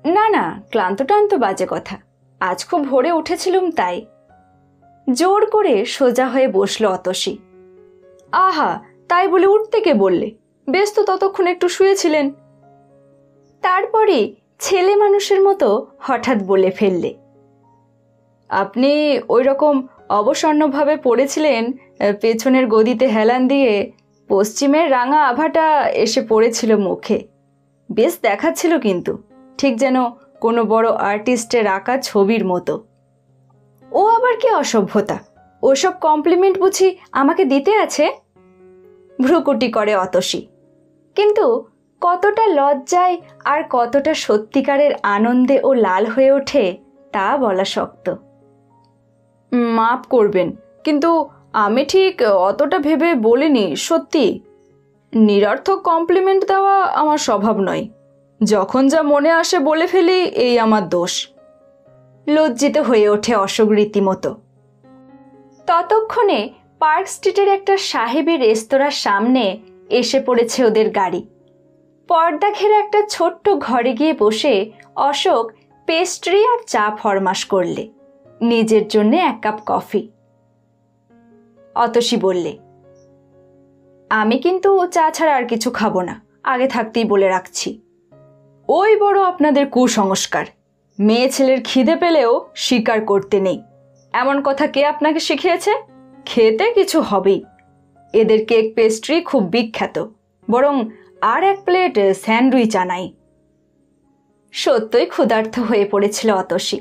না না, ক্লান্ত টান্ত বাজে কথা, আজ খুব ভোরে উঠেছিলুম তাই। জোর করে সোজা হয়ে বসল অতসী। আহা, তাই বলে উঠতে কে বললে? বেশ তো ততক্ষণ একটু শুয়েছিলেন। তারপরে ছেলে মানুষের মতো হঠাৎ বলে ফেললে, আপনি ওই রকম অবসন্নভাবে পড়েছিলেন, পেছনের গদিতে হেলান দিয়ে পশ্চিমের রাঙা আভাটা এসে পড়েছিল মুখে। বেশ দেখাচ্ছিল কিন্তু, ঠিক যেন কোনো বড় আর্টিস্টের আঁকা ছবির মতো। ও আবার কি অসভ্যতা! ওসব কমপ্লিমেন্ট বুঝি আমাকে দিতে আছে? ভ্রুকুটি করে অতসী। কিন্তু কতটা লজ্জায় আর কতটা সত্যিকারের আনন্দে ও লাল হয়ে ওঠে তা বলা শক্ত। মাপ করবেন, কিন্তু আমি ঠিক অতটা ভেবে বলিনি সত্যি। নিরর্থক কমপ্লিমেন্ট দেওয়া আমার স্বভাব নয়। যখন যা মনে আসে বলে ফেলি, এই আমার দোষ। লজ্জিত হয়ে ওঠে অশোক রীতিমতো। ততক্ষণে পার্ক স্ট্রিটের একটা সাহেবী রেস্তোরাঁর সামনে এসে পড়েছে ওদের গাড়ি। পর্দা ঘেরা একটা ছোট্ট ঘরে গিয়ে বসে অশোক পেস্ট্রি আর চা ফরমাশ করলে, নিজের জন্য এক কাপ কফি। অতসী বললে, আমি কিন্তু চা ছাড়া আর কিছু খাবো না, আগে থাকতেই বলে রাখছি। ওই বড় আপনাদের কুসংস্কার, মেয়ে ছেলের খিদে পেলেও স্বীকার করতে নেই। এমন কথা কে আপনাকে শিখিয়েছে? খেতে কিছু হবেই, এদের কেক পেস্ট্রি খুব বিখ্যাত, বরং আর এক প্লেট স্যান্ডউইচ আনাই। সত্যই ক্ষুধার্ত হয়ে পড়েছিল অতসী।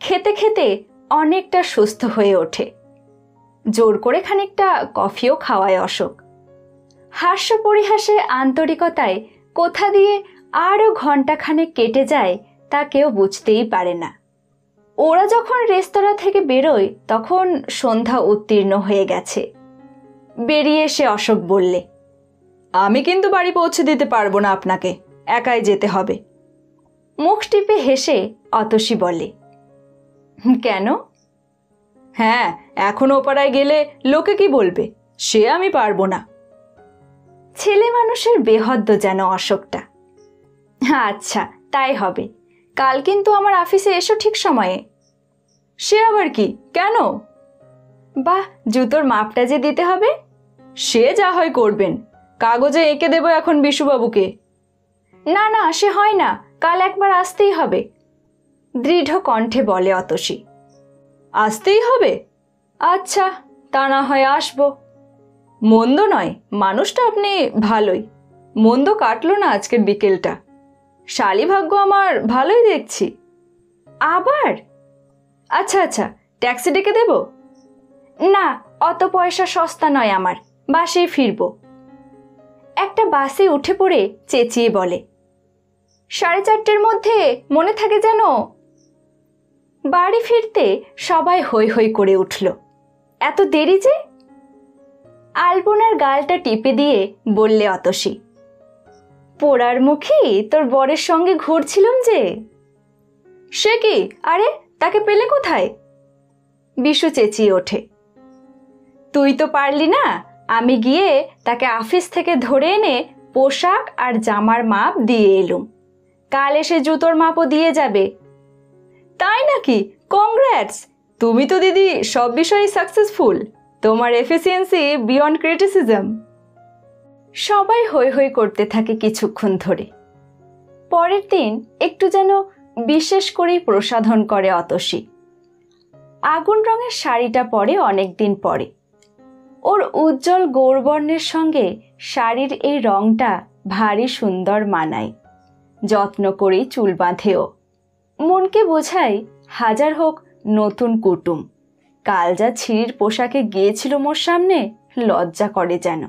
খেতে খেতে অনেকটা সুস্থ হয়ে ওঠে। জোর করে খানিকটা কফিও খাওয়ায় অশোক। হাস্য পরিহাসে আন্তরিকতায় কোথা দিয়ে আরও ঘণ্টাখানেক কেটে যায় তা কেউ বুঝতেই পারে না। ওরা যখন রেস্তোরাঁ থেকে বেরোয় তখন সন্ধ্যা উত্তীর্ণ হয়ে গেছে। বেরিয়ে এসে অশোক বললে, আমি কিন্তু বাড়ি পৌঁছে দিতে পারবো না, আপনাকে একাই যেতে হবে। মুখ টিপে হেসে অতসী বলে, কেন? হ্যাঁ, এখন ওপাড়ায় গেলে লোকে কি বলবে, সে আমি পারবো না। ছেলে মানুষের বেহদ্দ যেন অশোকটা। আচ্ছা, তাই হবে। কাল কিন্তু আমার অফিসে এসো ঠিক সময়ে। সে আবার কি, কেন? বাহ, জুতোর মাপটা যে দিতে হবে। সে যা হয় করবেন, কাগজে এঁকে দেবো এখন বিশুবাবুকে। না না, সে হয় না, কাল একবার আসতেই হবে, দৃঢ় কণ্ঠে বলে অতসী। আসতেই হবে? আচ্ছা, তা না হয় আসবো। মন্দ নয়, মানুষটা আপনি ভালোই। মন্দ কাটলো না আজকের বিকেলটা। শালি ভাগ্য আমার ভালোই দেখছি। আবার? আচ্ছা আচ্ছা, ট্যাক্সি ডেকে দেব? না, অত পয়সা সস্তা নয় আমার, বাসেই ফিরব। একটা বাসে উঠে পড়ে চেঁচিয়ে বলে, 4:30-র মধ্যে মনে থাকে যেন। বাড়ি ফিরতে সবাই হৈ হৈ করে উঠল। এত দেরি যে? আলপনার গালটা টিপে দিয়ে বললে অতসী, পোড়ার মুখে তোর বরের সঙ্গে ঘুরছিলাম যে। সে কি? আরে, তাকে পেলে কোথায়? বিশু চেঁচিয়ে ওঠে, তুই তো পারলি না, আমি গিয়ে তাকে অফিস থেকে ধরে এনে পোশাক আর জামার মাপ দিয়ে এলুম। কাল এসে জুতোর মাপও দিয়ে যাবে। তাই নাকি? কংগ্রাটস! তুমি তো দিদি সব বিষয়ে সাকসেসফুল। তোমার এফিসিয়েন্সি বিয়ন্ড ক্রিটিসিজম। সবাই হৈ হৈ করতে থাকে কিছুক্ষণ ধরে। পরের দিন একটু যেন বিশেষ করেই প্রসাধন করে অতসী। আগুন রঙের শাড়িটা পরে অনেকদিন পরে। ওর উজ্জ্বল গৌরবর্ণের সঙ্গে শাড়ির এই রংটা ভারী সুন্দর মানায়। যত্ন করেই চুল বাঁধেও। মনকে বোঝায়, হাজার হোক নতুন কুটুম, কাল যা ছিঁড়ির পোশাকে গিয়েছিল মোর সামনে, লজ্জা করে যেন।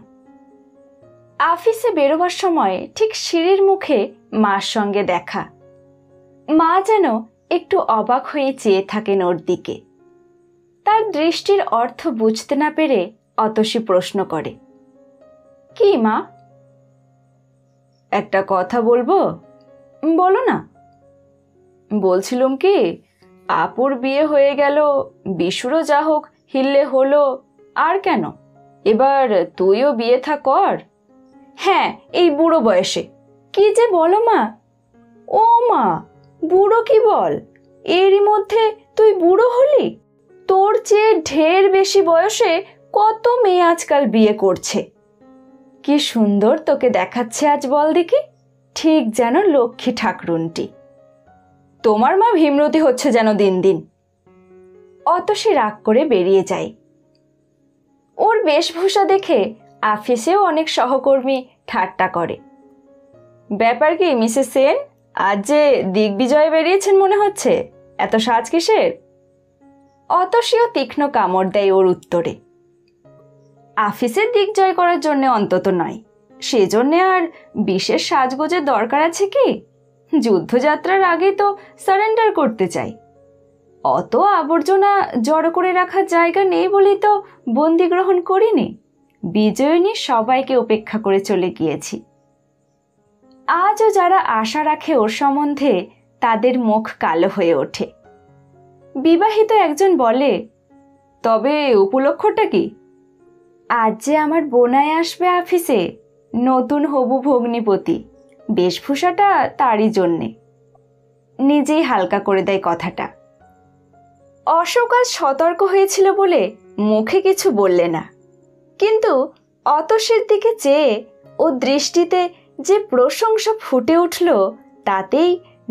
অফিসে বেরোবার সময় ঠিক সিঁড়ির মুখে মার সঙ্গে দেখা। মা যেন একটু অবাক হয়ে চেয়ে থাকেন ওর দিকে। তার দৃষ্টির অর্থ বুঝতে না পেরে অতসী প্রশ্ন করে, কি মা? একটা কথা বলবো? বলো না। বলছিলুম কি, আপুর বিয়ে হয়ে গেল, বিশুরও যা হোক হিললে হলো, আর কেন, এবার তুইও বিয়ে থা কর। হ্যাঁ, এই বুড়ো বয়সে। কি যে বলো মা! ও মা, বুড়ো কি বল? এরই মধ্যে তুই বুড়ো হলি? তোর চেয়ে ঢের বেশি বয়সে কত মেয়ে আজকাল বিয়ে করছে। কি সুন্দর তোকে দেখাচ্ছে আজ, বল দেখি, ঠিক যেন লক্ষ্মী ঠাকরুনটি। তোমার মা ভীমরতি হচ্ছে যেন দিন দিন। অতসী রাগ করে বেরিয়ে যায়। ওর বেশভূষা দেখে অফিসেও অনেক সহকর্মী ঠাট্টা করে। ব্যাপার কি মিসেস সেন, আজ যে দিগ্বিজয়ে বেরিয়েছেন মনে হচ্ছে, এত সাজ কিসের? অতসীও তীক্ষ্ণ কামড় দেয় ওর উত্তরে। অফিসের দিক জয় করার জন্য অন্তত নয়, সেজন্যে আর বিশেষ সাজগোজের দরকার আছে কি? যুদ্ধযাত্রার আগে তো সারেন্ডার করতে চাই। অত আবর্জনা জড়ো করে রাখার জায়গা নেই বলেই তো বন্দি গ্রহণ করিনি। বিজয়িনী সবাইকে উপেক্ষা করে চলে গিয়েছি। আজও যারা আশা রাখে ওর সম্বন্ধে, তাদের মুখ কালো হয়ে ওঠে। বিবাহিত একজন বলে, তবে উপলক্ষটা কি? আজ যে আমার বোনায় আসবে অফিসে, নতুন হবু ভগ্নিপতি, বেশভূষাটা তারই জন্যে। নিজেই হালকা করে দেয় কথাটা। অশোক আজ সতর্ক হয়েছিল বলে মুখে কিছু বললে না, কিন্তু অতসীর দিকে চেয়ে ও দৃষ্টিতে যে প্রশংসা ফুটে উঠল, তাতেই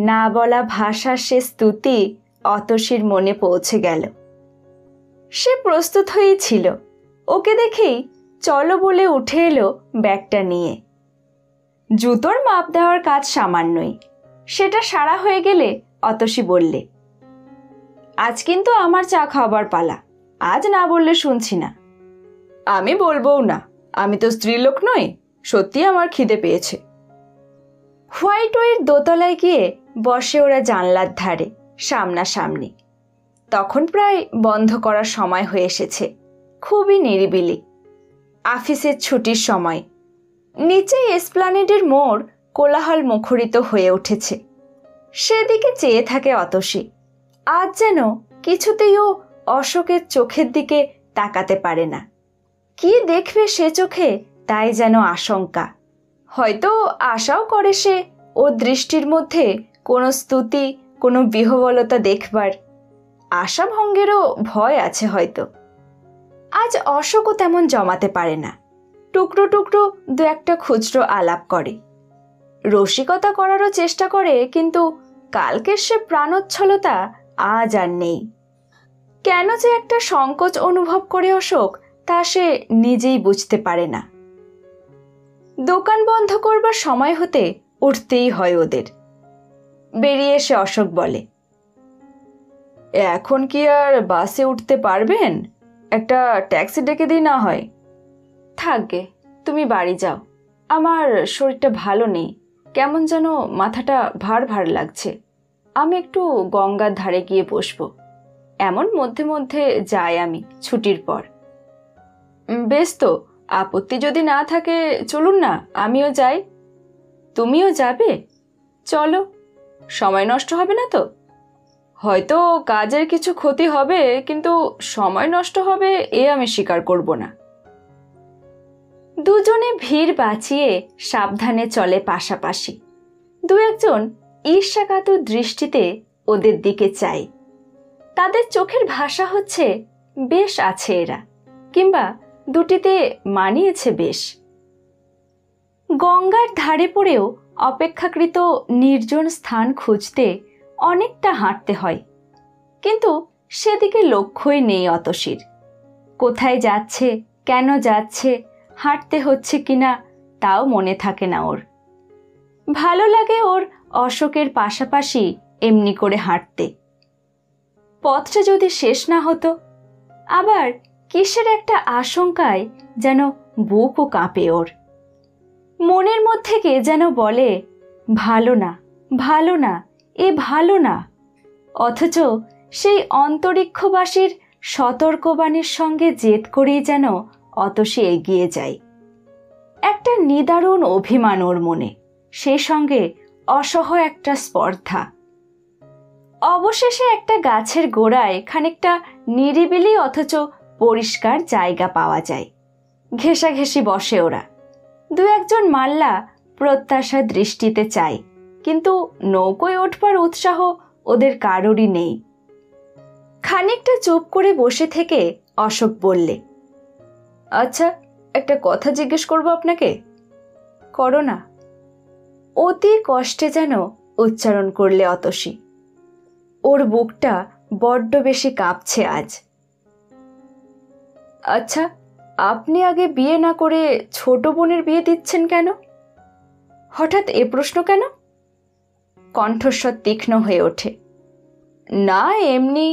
না বলা ভাষার সে স্তুতি অতসীর মনে পৌঁছে গেল। সে প্রস্তুত হয়েই ছিল ওকে দেখেই চলো বলে উঠে এলো ব্যাগটা নিয়ে। জুতোর মাপ দেওয়ার কাজ সামান্যই, সেটা সারা হয়ে গেলে অতসী বললে, আজ কিন্তু আমার চা খাওয়ার পালা, আজ না বললে শুনছি না। আমি বলবও না, আমি তো স্ত্রীলোক নই, সত্যি আমার খিদে পেয়েছে। হোয়াইট ওয়ের দোতলায় গিয়ে বসে ওরা জানলার ধারে সামনাসামনি। তখন প্রায় বন্ধ করার সময় হয়ে এসেছে, খুবই নিরিবিলি। অফিসের ছুটির সময়। নিচে এসপ্ল্যানেডের মোড় কোলাহল মুখরিত হয়ে উঠেছে। সেদিকে চেয়ে থাকে অতসী। আজ যেন কিছুতেই ও অশোকের চোখের দিকে তাকাতে পারে না। কি দেখবে সে চোখে তাই যেন আশঙ্কা। হয়তো আশাও করে সে ওর দৃষ্টির মধ্যে কোনো স্তুতি, কোনো বিহ্বলতা দেখবার। আশাভঙ্গেরও ভয় আছে হয়তো। আজ অশোকও তেমন জমাতে পারে না। টুকরো টুকরো দু একটা খুচরো আলাপ করে, রসিকতা করারও চেষ্টা করে, কিন্তু কালকের সে প্রাণোচ্ছলতা আজ আর নেই। কেন যে একটা সংকোচ অনুভব করে অশোক, তা সে নিজেই বুঝতে পারে না। দোকান বন্ধ করবার সময় হতে উঠতেই হয় ওদের। বেরিয়ে এসে অশোক বলে, এখন কি আর বাসে উঠতে পারবেন? একটা ট্যাক্সি ডেকে দিই না হয়। থাকবে, তুমি বাড়ি যাও, আমার শরীরটা ভালো নেই, কেমন যেন মাথাটা ভার ভার লাগছে। আমি একটু গঙ্গার ধারে গিয়ে বসবো, এমন মধ্যে মধ্যে যাই আমি ছুটির পর। বেশ তো, আপত্তি যদি না থাকে চলুন না, আমিও যাই। তুমিও যাবে? চলো, সময় নষ্ট হবে না তো? হয়তো কাজের কিছু ক্ষতি হবে, কিন্তু সময় নষ্ট হবে এ আমি স্বীকার করব না। দুজনে ভিড় বাঁচিয়ে সাবধানে চলে পাশাপাশি। দু একজন ঈর্ষাকাতর দৃষ্টিতে ওদের দিকে চায়। তাদের চোখের ভাষা হচ্ছে, বেশ আছে এরা, কিংবা দুটিতে মানিয়েছে বেশ। গঙ্গার ধারে পড়েও অপেক্ষাকৃত নির্জন স্থান খুঁজতে অনেকটা হাঁটতে হয়, কিন্তু সেদিকে লক্ষ্যই নেই অতসীর। কোথায় যাচ্ছে, কেন যাচ্ছে, হাঁটতে হচ্ছে কিনা তাও মনে থাকে না ওর। ভালো লাগে ওর অশোকের পাশাপাশি এমনি করে হাঁটতে। পথটা যদি শেষ না হতো। আবার কিসের একটা আশঙ্কায় যেন বুকও কাঁপে ওর। মনের মধ্যে কে যেন বলে, ভালো না, ভালো না, এ ভালো না। অথচ সেই অন্তরিক্ষবাসীর সতর্কবাণীর সঙ্গে জেদ করেই যেন অতসী এগিয়ে যায়। একটা নিদারুণ অভিমান ওর মনে, সেই সঙ্গে অসহায় একটা স্পর্ধা। অবশেষে একটা গাছের গোড়ায় খানিকটা নিরিবিলি অথচ পরিষ্কার জায়গা পাওয়া যায়। ঘেঁষাঘেঁষি বসে ওরা। দু একজন মাল্লা প্রত্যাশা দৃষ্টিতে চায়, কিন্তু নৌকোয় উঠবার উৎসাহ ওদের কারোরই নেই। খানিকটা চুপ করে বসে থেকে অশোক বললে, আচ্ছা, একটা কথা জিজ্ঞেস করবো আপনাকে। করো না। অতি কষ্টে যেন উচ্চারণ করলে অতসী। ওর বুকটা বড্ড বেশি কাঁপছে আজ। আচ্ছা, আপনি আগে বিয়ে না করে ছোট বোনের বিয়ে দিচ্ছেন কেন? হঠাৎ এ প্রশ্ন কেন? কণ্ঠস্বর তীক্ষ্ণ হয়ে ওঠে। না, এমনি।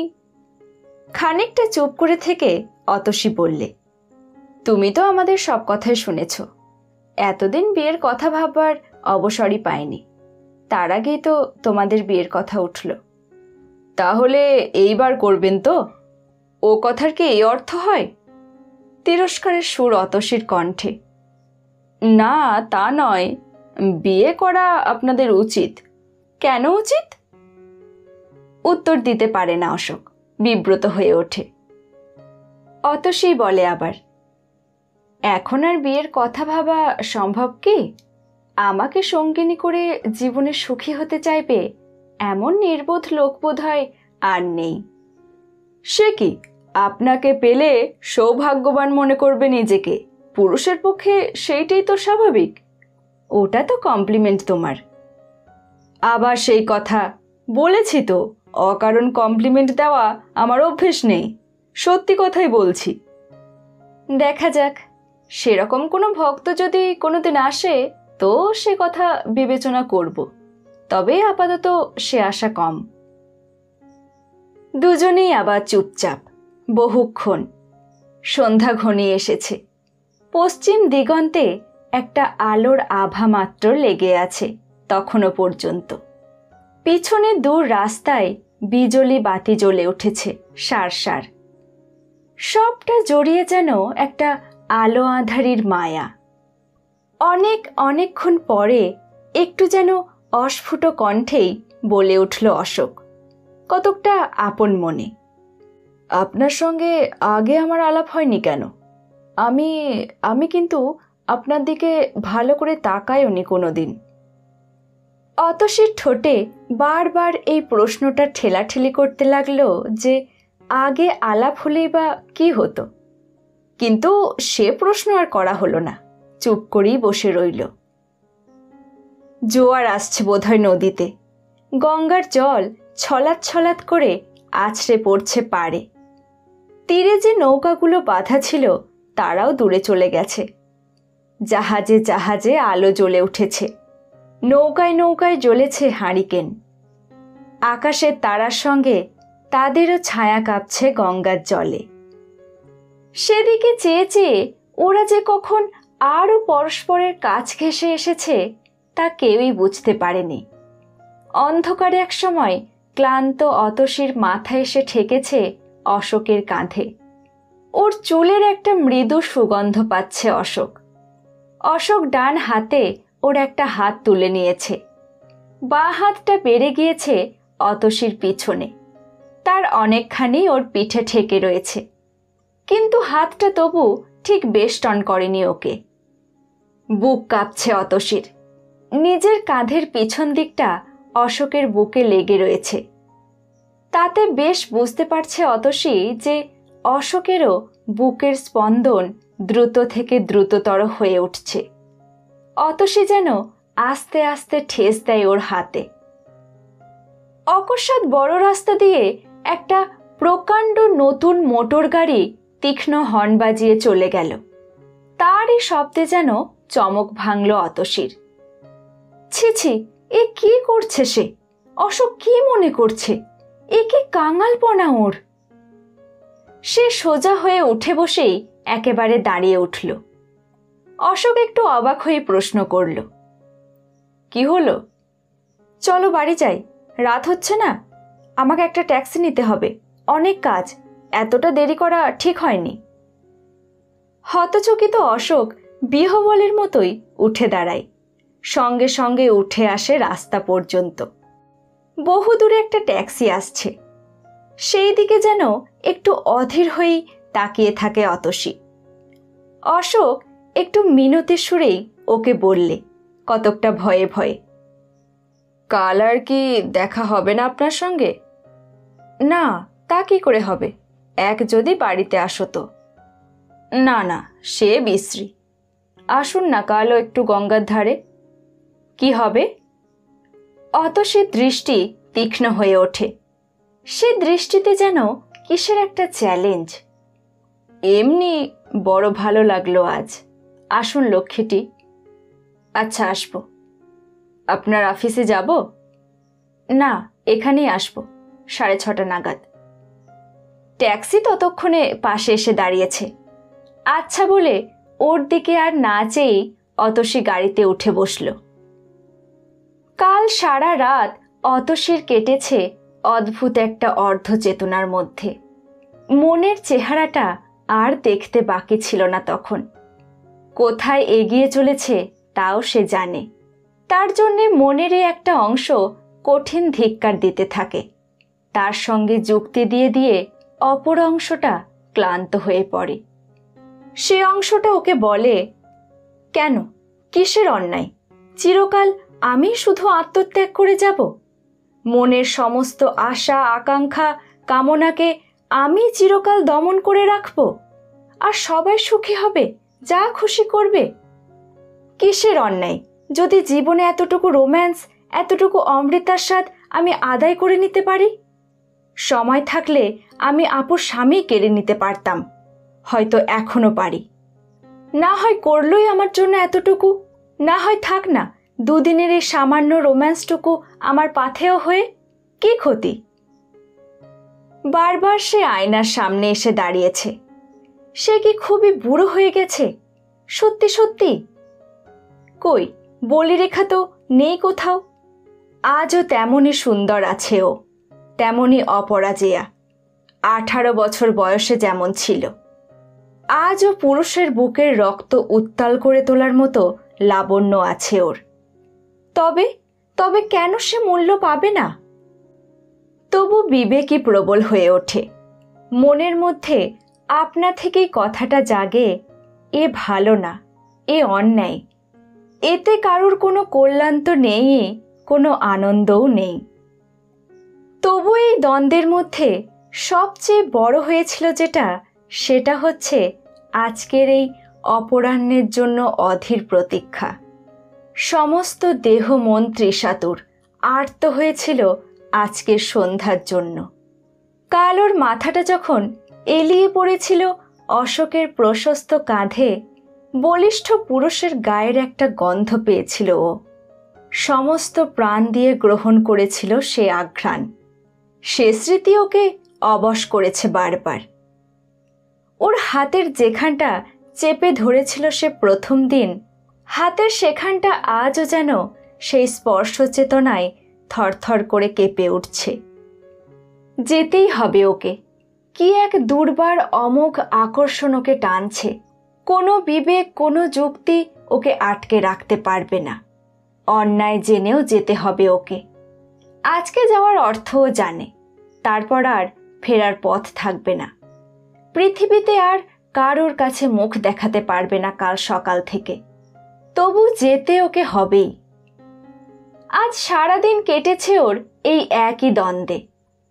খানিকটা চুপ করে থেকে অতসী বললে, তুমি তো আমাদের সব কথাই শুনেছ। এতদিন বিয়ের কথা ভাববার অবসরই পাইনি, তার আগেই তো তোমাদের বিয়ের কথা উঠল। তাহলে এইবার করবেন তো? ও কথার কি এই অর্থ হয়? তিরস্কারের সুর অতসীর কণ্ঠে। না, তা নয়, বিয়ে করা আপনাদের উচিত। কেন উচিত? উত্তর দিতে পারে না অশোক, বিব্রত হয়ে ওঠে। অতসী বলে আবার, এখন আর বিয়ের কথা ভাবা সম্ভব কি? আমাকে সঙ্গিনী করে জীবনে সুখী হতে চাইবে এমন নির্বোধ লোক বোধহয় আর নেই। সে কি, আপনাকে পেলে সৌভাগ্যবান মনে করবে নিজেকে। পুরুষের পক্ষে সেইটাই তো স্বাভাবিক। ওটা তো কমপ্লিমেন্ট তোমার। আবার সেই কথা, বলেছি তো অকারণ কমপ্লিমেন্ট দেওয়া আমার অভ্যেস নেই, সত্যি কথাই বলছি। দেখা যাক, সেরকম কোনো ভক্ত যদি কোনোদিন আসে তো সে কথা বিবেচনা করব, তবে আপাতত সে আশা কম। দুজনেই আবার চুপচাপ বহুক্ষণ। সন্ধ্যা ঘনিয়ে এসেছে। পশ্চিম দিগন্তে একটা আলোর আভা মাত্র লেগে আছে তখনও পর্যন্ত। পিছনে দূর রাস্তায় বিজলি বাতি জ্বলে উঠেছে সারসার। সবটা জড়িয়ে যেন একটা আলো আঁধারির মায়া। অনেকক্ষণ পরে একটু যেন অস্ফুট কণ্ঠেই বলে উঠল অশোক, কতকটা আপন মনে, আপনার সঙ্গে আগে আমার আলাপ হয়নি কেন? আমি কিন্তু আপনার দিকে ভালো করে তাকাইওনি কোনোদিন। অতসীর ঠোঁটে বারবার এই প্রশ্নটা ঠেলাঠেলি করতে লাগলো যে আগে আলাপ হলেই বা কি হতো, কিন্তু সে প্রশ্ন আর করা হলো না, চুপ করেই বসে রইল। জোয়ার আসছে বোধহয় নদীতে। গঙ্গার জল ছলাৎ ছলাৎ করে আছড়ে পড়ছে পাড়ে। তীরে যে নৌকাগুলো বাঁধা ছিল তারাও দূরে চলে গেছে। জাহাজে জাহাজে আলো জ্বলে উঠেছে, নৌকায় নৌকায় জ্বলেছে হারিকেন। আকাশের তারার সঙ্গে তাদেরও ছায়া কাঁপছে গঙ্গার জলে। সেদিকে চেয়ে চেয়ে ওরা যে কখন আরও পরস্পরের কাছ ঘেঁষে এসেছে তা কেউই বুঝতে পারেনি। অন্ধকারে একসময় ক্লান্ত অতসীর মাথা এসে ঠেকেছে অশোকের কাঁধে। ওর চুলের একটা মৃদু সুগন্ধ পাচ্ছে অশোক। অশোক ডান হাতে ওর একটা হাত তুলে নিয়েছে। বাঁ হাতটা বেড়ে গিয়েছে অতসীর পিছনে, তার অনেকখানি ওর পিঠে ঠেকে রয়েছে, কিন্তু হাতটা তবু ঠিক বেষ্টন করেনি ওকে। বুক কাঁপছে অতসীর। নিজের কাঁধের পিছন দিকটা অশোকের বুকে লেগে রয়েছে। তাতে বেশ বুঝতে পারছে অতসী যে অশোকেরও বুকের স্পন্দন দ্রুত থেকে দ্রুততর হয়ে উঠছে। অতসী যেন আস্তে আস্তে ঠেস দেয় ওর হাতে। অকস্মাৎ বড় রাস্তা দিয়ে একটা প্রকাণ্ড নতুন মোটর গাড়ি তীক্ষ্ণ হর্ন বাজিয়ে চলে গেল। তারই শব্দে যেন চমক ভাঙল অতসীর। ছি ছি, এ কি করছে সে? অশোক কি মনে করছে? এ কি কাঙালপনা ওর! সে সোজা হয়ে উঠে বসেই একেবারে দাঁড়িয়ে উঠল। অশোক একটু অবাক হয়ে প্রশ্ন করল, কি হলো? চলো বাড়ি যাই, রাত হচ্ছে না? আমাকে একটা ট্যাক্সি নিতে হবে, অনেক কাজ, এতটা দেরি করা ঠিক হয়নি। হতচকিত অশোক বিহবলের মতোই উঠে দাঁড়ায়। সঙ্গে সঙ্গে উঠে আসে রাস্তা পর্যন্ত। বহু দূরে একটা ট্যাক্সি আসছে। সেই দিকে যেন একটু অধীর হয়েই তাকিয়ে থাকে অতসী। অশোক একটু মিনতি সুরেই ওকে বললে, কতকটা ভয়ে ভয়ে, কাল আর কি দেখা হবে না আপনার সঙ্গে? না, তা কি করে হবে, এক যদি বাড়িতে আসো তো। না না, সে বিশ্রী। আসুন না কালও একটু গঙ্গার ধারে। কি হবে? অতসীর দৃষ্টি তীক্ষ্ণ হয়ে ওঠে। সে দৃষ্টিতে যেন কিসের একটা চ্যালেঞ্জ। এমনি বড় ভালো লাগলো আজ। আসুন লক্ষ্মীটি। আচ্ছা, আসবো। আপনার অফিসে যাব? না, এখানেই আসবো 6:30 নাগাদ। ট্যাক্সি ততক্ষণে পাশে এসে দাঁড়িয়েছে। আচ্ছা বলে ওর দিকে আর না চেয়েই অতসী গাড়িতে উঠে বসল। কাল সারা রাত অতসীর কেটেছে অদ্ভুত একটা অর্ধচেতনার মধ্যে। মনের চেহারাটা আর দেখতে বাকি ছিল না তখন। কোথায় এগিয়ে চলেছে তাও সে জানে। তার জন্যে মনেরই একটা অংশ কঠিন ধিক্কার দিতে থাকে। তার সঙ্গে যুক্তি দিয়ে দিয়ে অপর অংশটা ক্লান্ত হয়ে পড়ে। সে অংশটা ওকে বলে, কেন, কিসের অন্যায়? চিরকাল আমি শুধু আত্মত্যাগ করে যাব? মনের সমস্ত আশা আকাঙ্ক্ষা কামনাকে আমি চিরকাল দমন করে রাখব, আর সবাই সুখী হবে, যা খুশি করবে? কিসের অন্যায় যদি জীবনে এতটুকু রোম্যান্স, এতটুকু অমৃতার স্বাদ আমি আদায় করে নিতে পারি? সময় থাকলে আমি আপুর স্বামী কেড়ে নিতে পারতাম, হয়তো এখনো পারি। না হয় করলই আমার জন্য এতটুকু, না হয় থাক না দুদিনের এই সামান্য রোম্যান্সটুকু আমার পাথেয় হয়ে, কি ক্ষতি? বারবার সে আয়নার সামনে এসে দাঁড়িয়েছে। সে কি খুবই বুড়ো হয়ে গেছে? সত্যি সত্যি? কই, বলিরেখা তো নেই কোথাও। আজও তেমনই সুন্দর আছে ও, তেমনই অপরাজেয়া। 18 বছর বয়সে যেমন ছিল, আজও পুরুষের বুকের রক্ত উত্তাল করে তোলার মতো লাবণ্য আছে ওর। তবে তবে কেন সে মূল্য পাবে না? তবু বিবেকই প্রবল হয়ে ওঠে। মনের মধ্যে আপনা থেকেই কথাটা জাগে, এ ভালো না, এ অন্যায়। এতে কারুর কোনো কল্যাণ তো নেই, কোনো আনন্দও নেই। তবু এই দ্বন্দ্বের মধ্যে সবচেয়ে বড় হয়েছিল যেটা, সেটা হচ্ছে আজকের এই অপরাহ্নের জন্য অধীর প্রতীক্ষা। সমস্ত দেহ মন তৃষাতুর, আর্ত হয়েছিল আজকের সন্ধ্যার জন্য। কাল ওর মাথাটা যখন এলিয়ে পড়েছিল অশোকের প্রশস্ত কাঁধে, বলিষ্ঠ পুরুষের গায়ের একটা গন্ধ পেয়েছিল ও। সমস্ত প্রাণ দিয়ে গ্রহণ করেছিল সে আঘ্রাণ। সে স্মৃতি ওকে অবশ করেছে বারবার। ওর হাতের যেখানটা চেপে ধরেছিল সে প্রথম দিন, হাতের সেখানটা আজও যেন সেই স্পর্শ চেতনায় থরথর করে কেঁপে উঠছে। যেতেই হবে ওকে। কি এক দুর্বার অমোঘ আকর্ষণ ওকে টানছে। কোনো বিবেক, কোনো যুক্তি ওকে আটকে রাখতে পারবে না। অন্যায় জেনেও যেতে হবে ওকে। আজকে যাওয়ার অর্থও জানে, তারপর আর ফেরার পথ থাকবে না। পৃথিবীতে আর কারোর কাছে মুখ দেখাতে পারবে না কাল সকাল থেকে। তবু যেতে ওকে হবেই। আজ সারাদিন কেটেছে ওর এই একই দ্বন্দ্বে।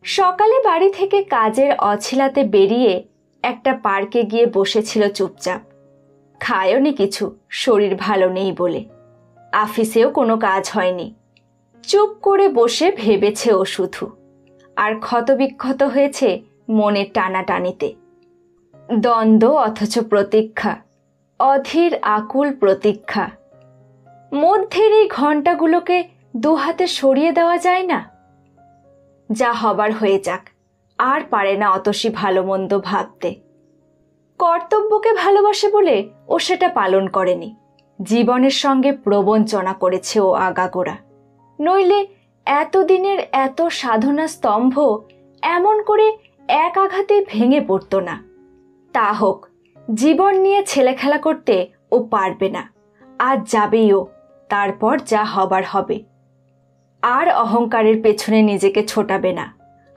সকালে বাড়ি থেকে কাজের অছিলাতে বেরিয়ে একটা পার্কে গিয়ে বসেছিল চুপচাপ। খায়ওনি কিছু, শরীর ভালো নেই বলে। অফিসেও কোনো কাজ হয়নি। চুপ করে বসে ভেবেছে ও শুধু, আর ক্ষতবিক্ষত হয়েছে মনের টানাটানিতে। দ্বন্দ্ব অথচ প্রতীক্ষা, অধীর আকুল প্রতীক্ষা। মধ্যের এই ঘণ্টাগুলোকে দুহাতে সরিয়ে দেওয়া যায় না? যা হবার হয়ে যাক, আর পারে না অতসী ভালো মন্দ ভাবতে। কর্তব্যকে ভালোবাসে বলে ও সেটা পালন করেনি। জীবনের সঙ্গে প্রবঞ্চনা করেছে ও আগাগোড়া। নইলে এতদিনের এত সাধনা স্তম্ভ এমন করে এক আঘাতেই ভেঙে পড়ত না। তা হোক, জীবন নিয়ে ছেলেখেলা করতে ও পারবে না। আজ যাবেই ও, তারপর যা হবার হবে। আর অহংকারের পেছনে নিজেকে ছোটাবে না।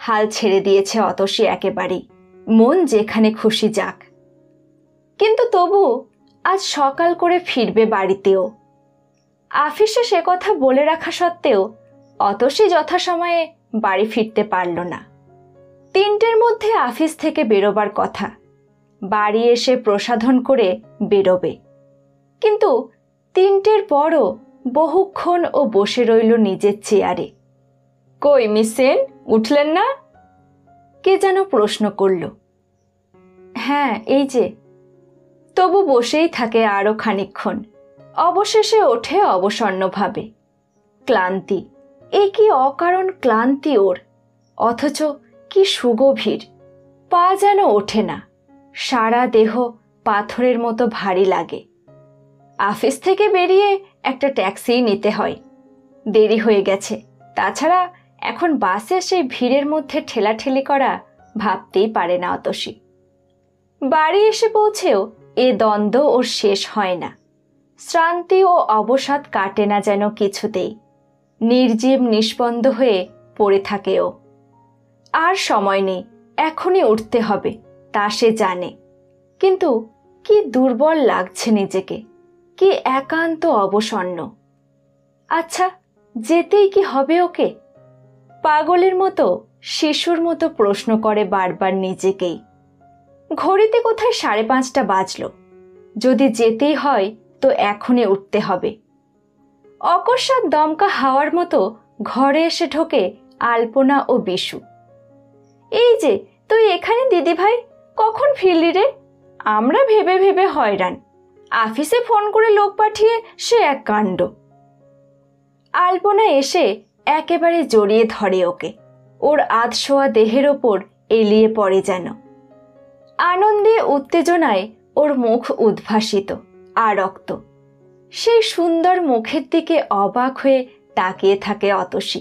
হাল ছেড়ে দিয়েছে অতসী একেবারেই। মন যেখানে খুশি যাক। কিন্তু তবু আজ সকাল করে ফিরবে বাড়িতেও। অফিসে সে কথা বলে রাখা সত্ত্বেও অতসী যথাসময়ে বাড়ি ফিরতে পারল না। 3টের মধ্যে অফিস থেকে বেরোবার কথা। বাড়ি এসে প্রসাধন করে বেরোবে। কিন্তু 3টের পরও বহুক্ষণ ও বসে রইল নিজের চেয়ারে। কই মিস সেন, উঠলেন না? কে যেন প্রশ্ন করল। হ্যাঁ, এই যে। তবু বসেই থাকে আরো খানিকক্ষণ। অবশেষে ওঠে অবসন্নভাবে। ক্লান্তি, এ কি অকারণ ক্লান্তি ওর, অথচ কি সুগভীর। পা যেন ওঠে না, সারা দেহ পাথরের মতো ভারী লাগে। অফিস থেকে বেরিয়ে একটা ট্যাক্সি নিতে হয়। দেরি হয়ে গেছে। তাছাড়া এখন বাসে সেই ভিড়ের মধ্যে ঠেলাঠেলি করা ভাবতেই পারে না অতসী। বাড়ি এসে পৌঁছেও এ দ্বন্দ্ব ওর শেষ হয় না। শ্রান্তি ও অবসাদ কাটে না যেন কিছুতেই। নির্জীব নিস্পন্দ হয়ে পড়ে থাকে ও। আর সময় নেই, এখনই উঠতে হবে, তা সে জানে। কিন্তু কি দুর্বল লাগছে নিজেকে, কি একান্ত অবসন্ন। আচ্ছা, যেতেই কি হবে ওকে? পাগলের মতো, শিশুর মতো প্রশ্ন করে বারবার নিজেকেই। ঘড়িতে কোথায় 5:30 বাজলো। যদি যেতেই হয় তো এখনই উঠতে হবে। অকস্মাৎ দমকা হাওয়ার মতো ঘরে এসে ঢোকে আলপনা ও বিশু। এই যে তুই এখানে দিদি ভাই, কখন ফিরলি রে? আমরা ভেবে ভেবে হয়রান, অফিসে ফোন করে লোক পাঠিয়ে সে এক কাণ্ড। আলপনা এসে একেবারে জড়িয়ে ধরে ওকে, ওর আধশোয়া দেহের ওপর এলিয়ে পড়ে যেন। আনন্দে উত্তেজনায় ওর মুখ উদ্ভাসিত, আরক্ত। সেই সুন্দর মুখের দিকে অবাক হয়ে তাকিয়ে থাকে অতসী।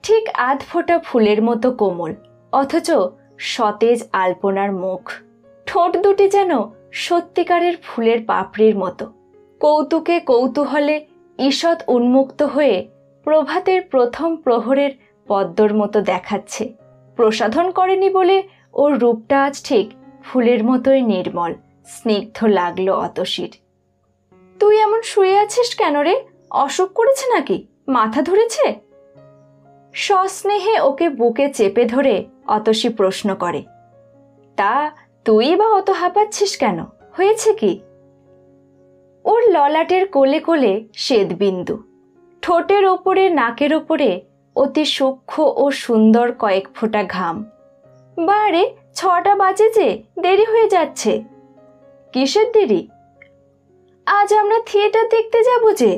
ঠিক আধ ফোঁটা ফুলের মতো কোমল, অথচ সতেজ আলপনার মুখ। ঠোঁট দুটি যেন সত্যিকারের ফুলের পাপড়ির মতো, কৌতুকে কৌতূহলে ঈষৎ উন্মুক্ত হয়ে প্রভাতের প্রথম প্রহরের পদ্মর মতো দেখাচ্ছে। প্রসাধন করেনি বলে ওর রূপটা আজ ঠিক ফুলের মতোই নির্মল, স্নিগ্ধ লাগলো অতসীর। তুই এমন শুয়ে আছিস কেন রে? অসুখ করেছে নাকি? মাথা ধরেছে? সস্নেহে ওকে বুকে চেপে ধরে অতসী প্রশ্ন করে। তা তুই বা অত হাঁপাচ্ছিস কেন? হয়েছে কি? ওর ললাটের কোলে কোলে শ্বেতবিন্দু, ঠোঁটের ওপরে নাকের ওপরে অতি সূক্ষ্ম ও সুন্দর কয়েক ফোঁটা ঘাম। বারে 6টা বাজে যে, দেরি হয়ে যাচ্ছে। কিসের দেরি? আজ আমরা থিয়েটার দেখতে যাব যে,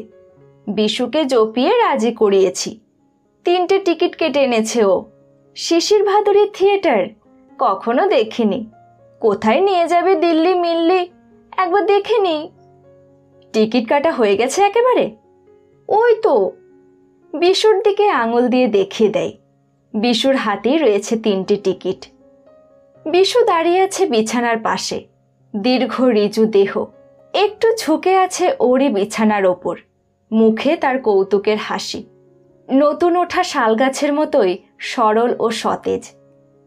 বিশুকে জপিয়ে রাজি করিয়েছি। 3টে টিকিট কেটে এনেছে ও। শিশির ভাদুরীর থিয়েটার, কখনো দেখিনি। কোথায় নিয়ে যাবে দিল্লি মিল্লি, একবার দেখে নি। টিকিট কাটা হয়ে গেছে একেবারে? ওই তো। বিশুর দিকে আঙুল দিয়ে দেখিয়ে দেয়। বিশুর হাতেই রয়েছে 3টে টিকিট। বিশু দাঁড়িয়ে আছে বিছানার পাশে, দীর্ঘ ঋজু দেহ, একটু ঝুঁকে আছে ওরই বিছানার ওপর। মুখে তার কৌতুকের হাসি, নতুন ওঠা শালগাছের মতোই সরল ও সতেজ।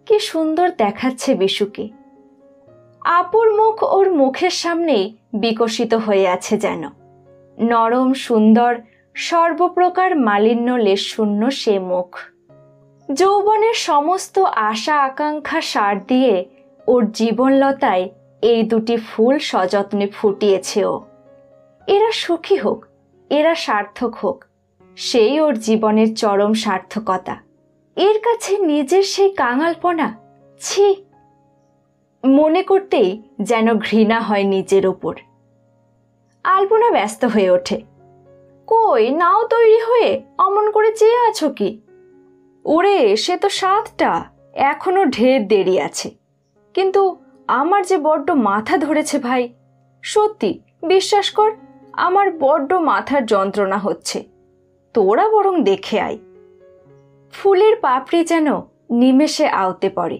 কি সুন্দর দেখাচ্ছে বিশুকে। আপুর মুখ ওর মুখের সামনেই বিকশিত হয়ে আছে যেন। নরম সুন্দর, সর্বপ্রকার মালিন্য লেশশূন্য সে মুখ। যৌবনের সমস্ত আশা আকাঙ্ক্ষা সার দিয়ে ওর জীবনলতায় এই দুটি ফুল সযত্নে ফুটিয়েছে ও। এরা সুখী হোক, এরা সার্থক হোক, সেই ওর জীবনের চরম সার্থকতা। এর কাছে নিজের সেই কাঙালপনা, ছি! মনে করতেই যেন ঘৃণা হয় নিজের ওপর। আলপনা ব্যস্ত হয়ে ওঠে। কই, নাও তৈরি হয়ে অমন করে চেয়ে আছো কি? ওরে, সে তো 7টা, এখনো ঢের দেরি আছে। কিন্তু আমার যে বড্ড মাথা ধরেছে ভাই, সত্যি বিশ্বাস কর, আমার বড্ড মাথার যন্ত্রণা হচ্ছে। তোরা বরং দেখে আয়। ফুলের পাপড়ি যেন নিমেষে আওতে পড়ে।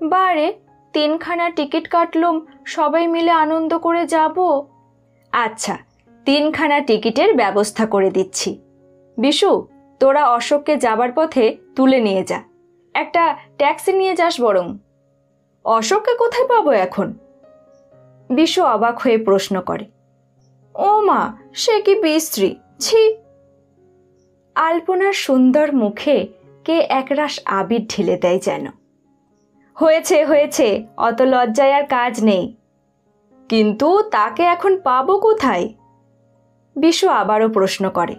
বারে 3খানা টিকিট কাটলুম, সবাই মিলে আনন্দ করে যাব। আচ্ছা, 3খানা টিকিটের ব্যবস্থা করে দিচ্ছি। বিশু, তোরা অশোককে যাবার পথে তুলে নিয়ে যা। একটা ট্যাক্সি নিয়ে যাস বরং। অশোককে কোথায় পাবো এখন? বিশু অবাক হয়ে প্রশ্ন করে। ও মা, সে কি বিশ্রী! ছি! আলপনার সুন্দর মুখে কে একরাশ আবির ঢেলে দেয় যেন। হয়েছে হয়েছে, অত লজ্জায় আর কাজ নেই। কিন্তু তাকে এখন পাবো কোথায়? বিশু আবারও প্রশ্ন করে।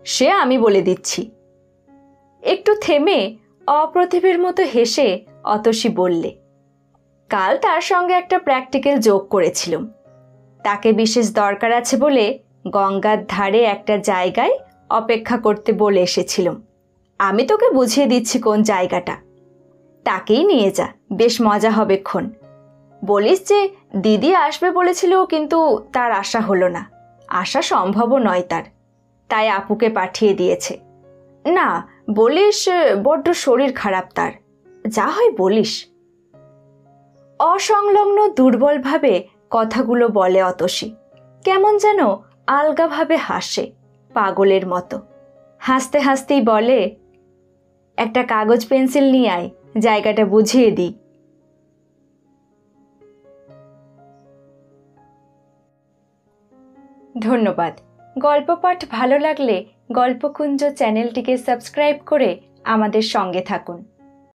সে আমি বলে দিচ্ছি। একটু থেমে অপ্রতিভের মতো হেসে অতসী বললে, কাল তার সঙ্গে একটা প্র্যাকটিক্যাল যোগ করেছিলাম। তাকে বিশেষ দরকার আছে বলে গঙ্গার ধারে একটা জায়গায় অপেক্ষা করতে বলে এসেছিলাম। আমি তোকে বুঝিয়ে দিচ্ছি কোন জায়গাটা। তাকেই নিয়ে যা, বেশ মজা হবেক্ষণ। বলিস যে দিদি আসবে বলেছিল, কিন্তু তার আশা হলো না। আসা সম্ভবও নয় তার, তাই আপুকে পাঠিয়ে দিয়েছে। না, বলিস বড্ড শরীর খারাপ তার, যা হয় বলিস। অসংলগ্ন দুর্বলভাবে কথাগুলো বলে অতসী। কেমন যেন আলগাভাবে হাসে, পাগলের মতো। হাসতে হাসতেই বলে, একটা কাগজ পেন্সিল নিয়ে আয়, জায়গাটা বুঝিয়ে দিই। ধন্যবাদ। গল্প পাঠ ভালো লাগলে গল্পকুঞ্জ চ্যানেলটিকে সাবস্ক্রাইব করে আমাদের সঙ্গে থাকুন।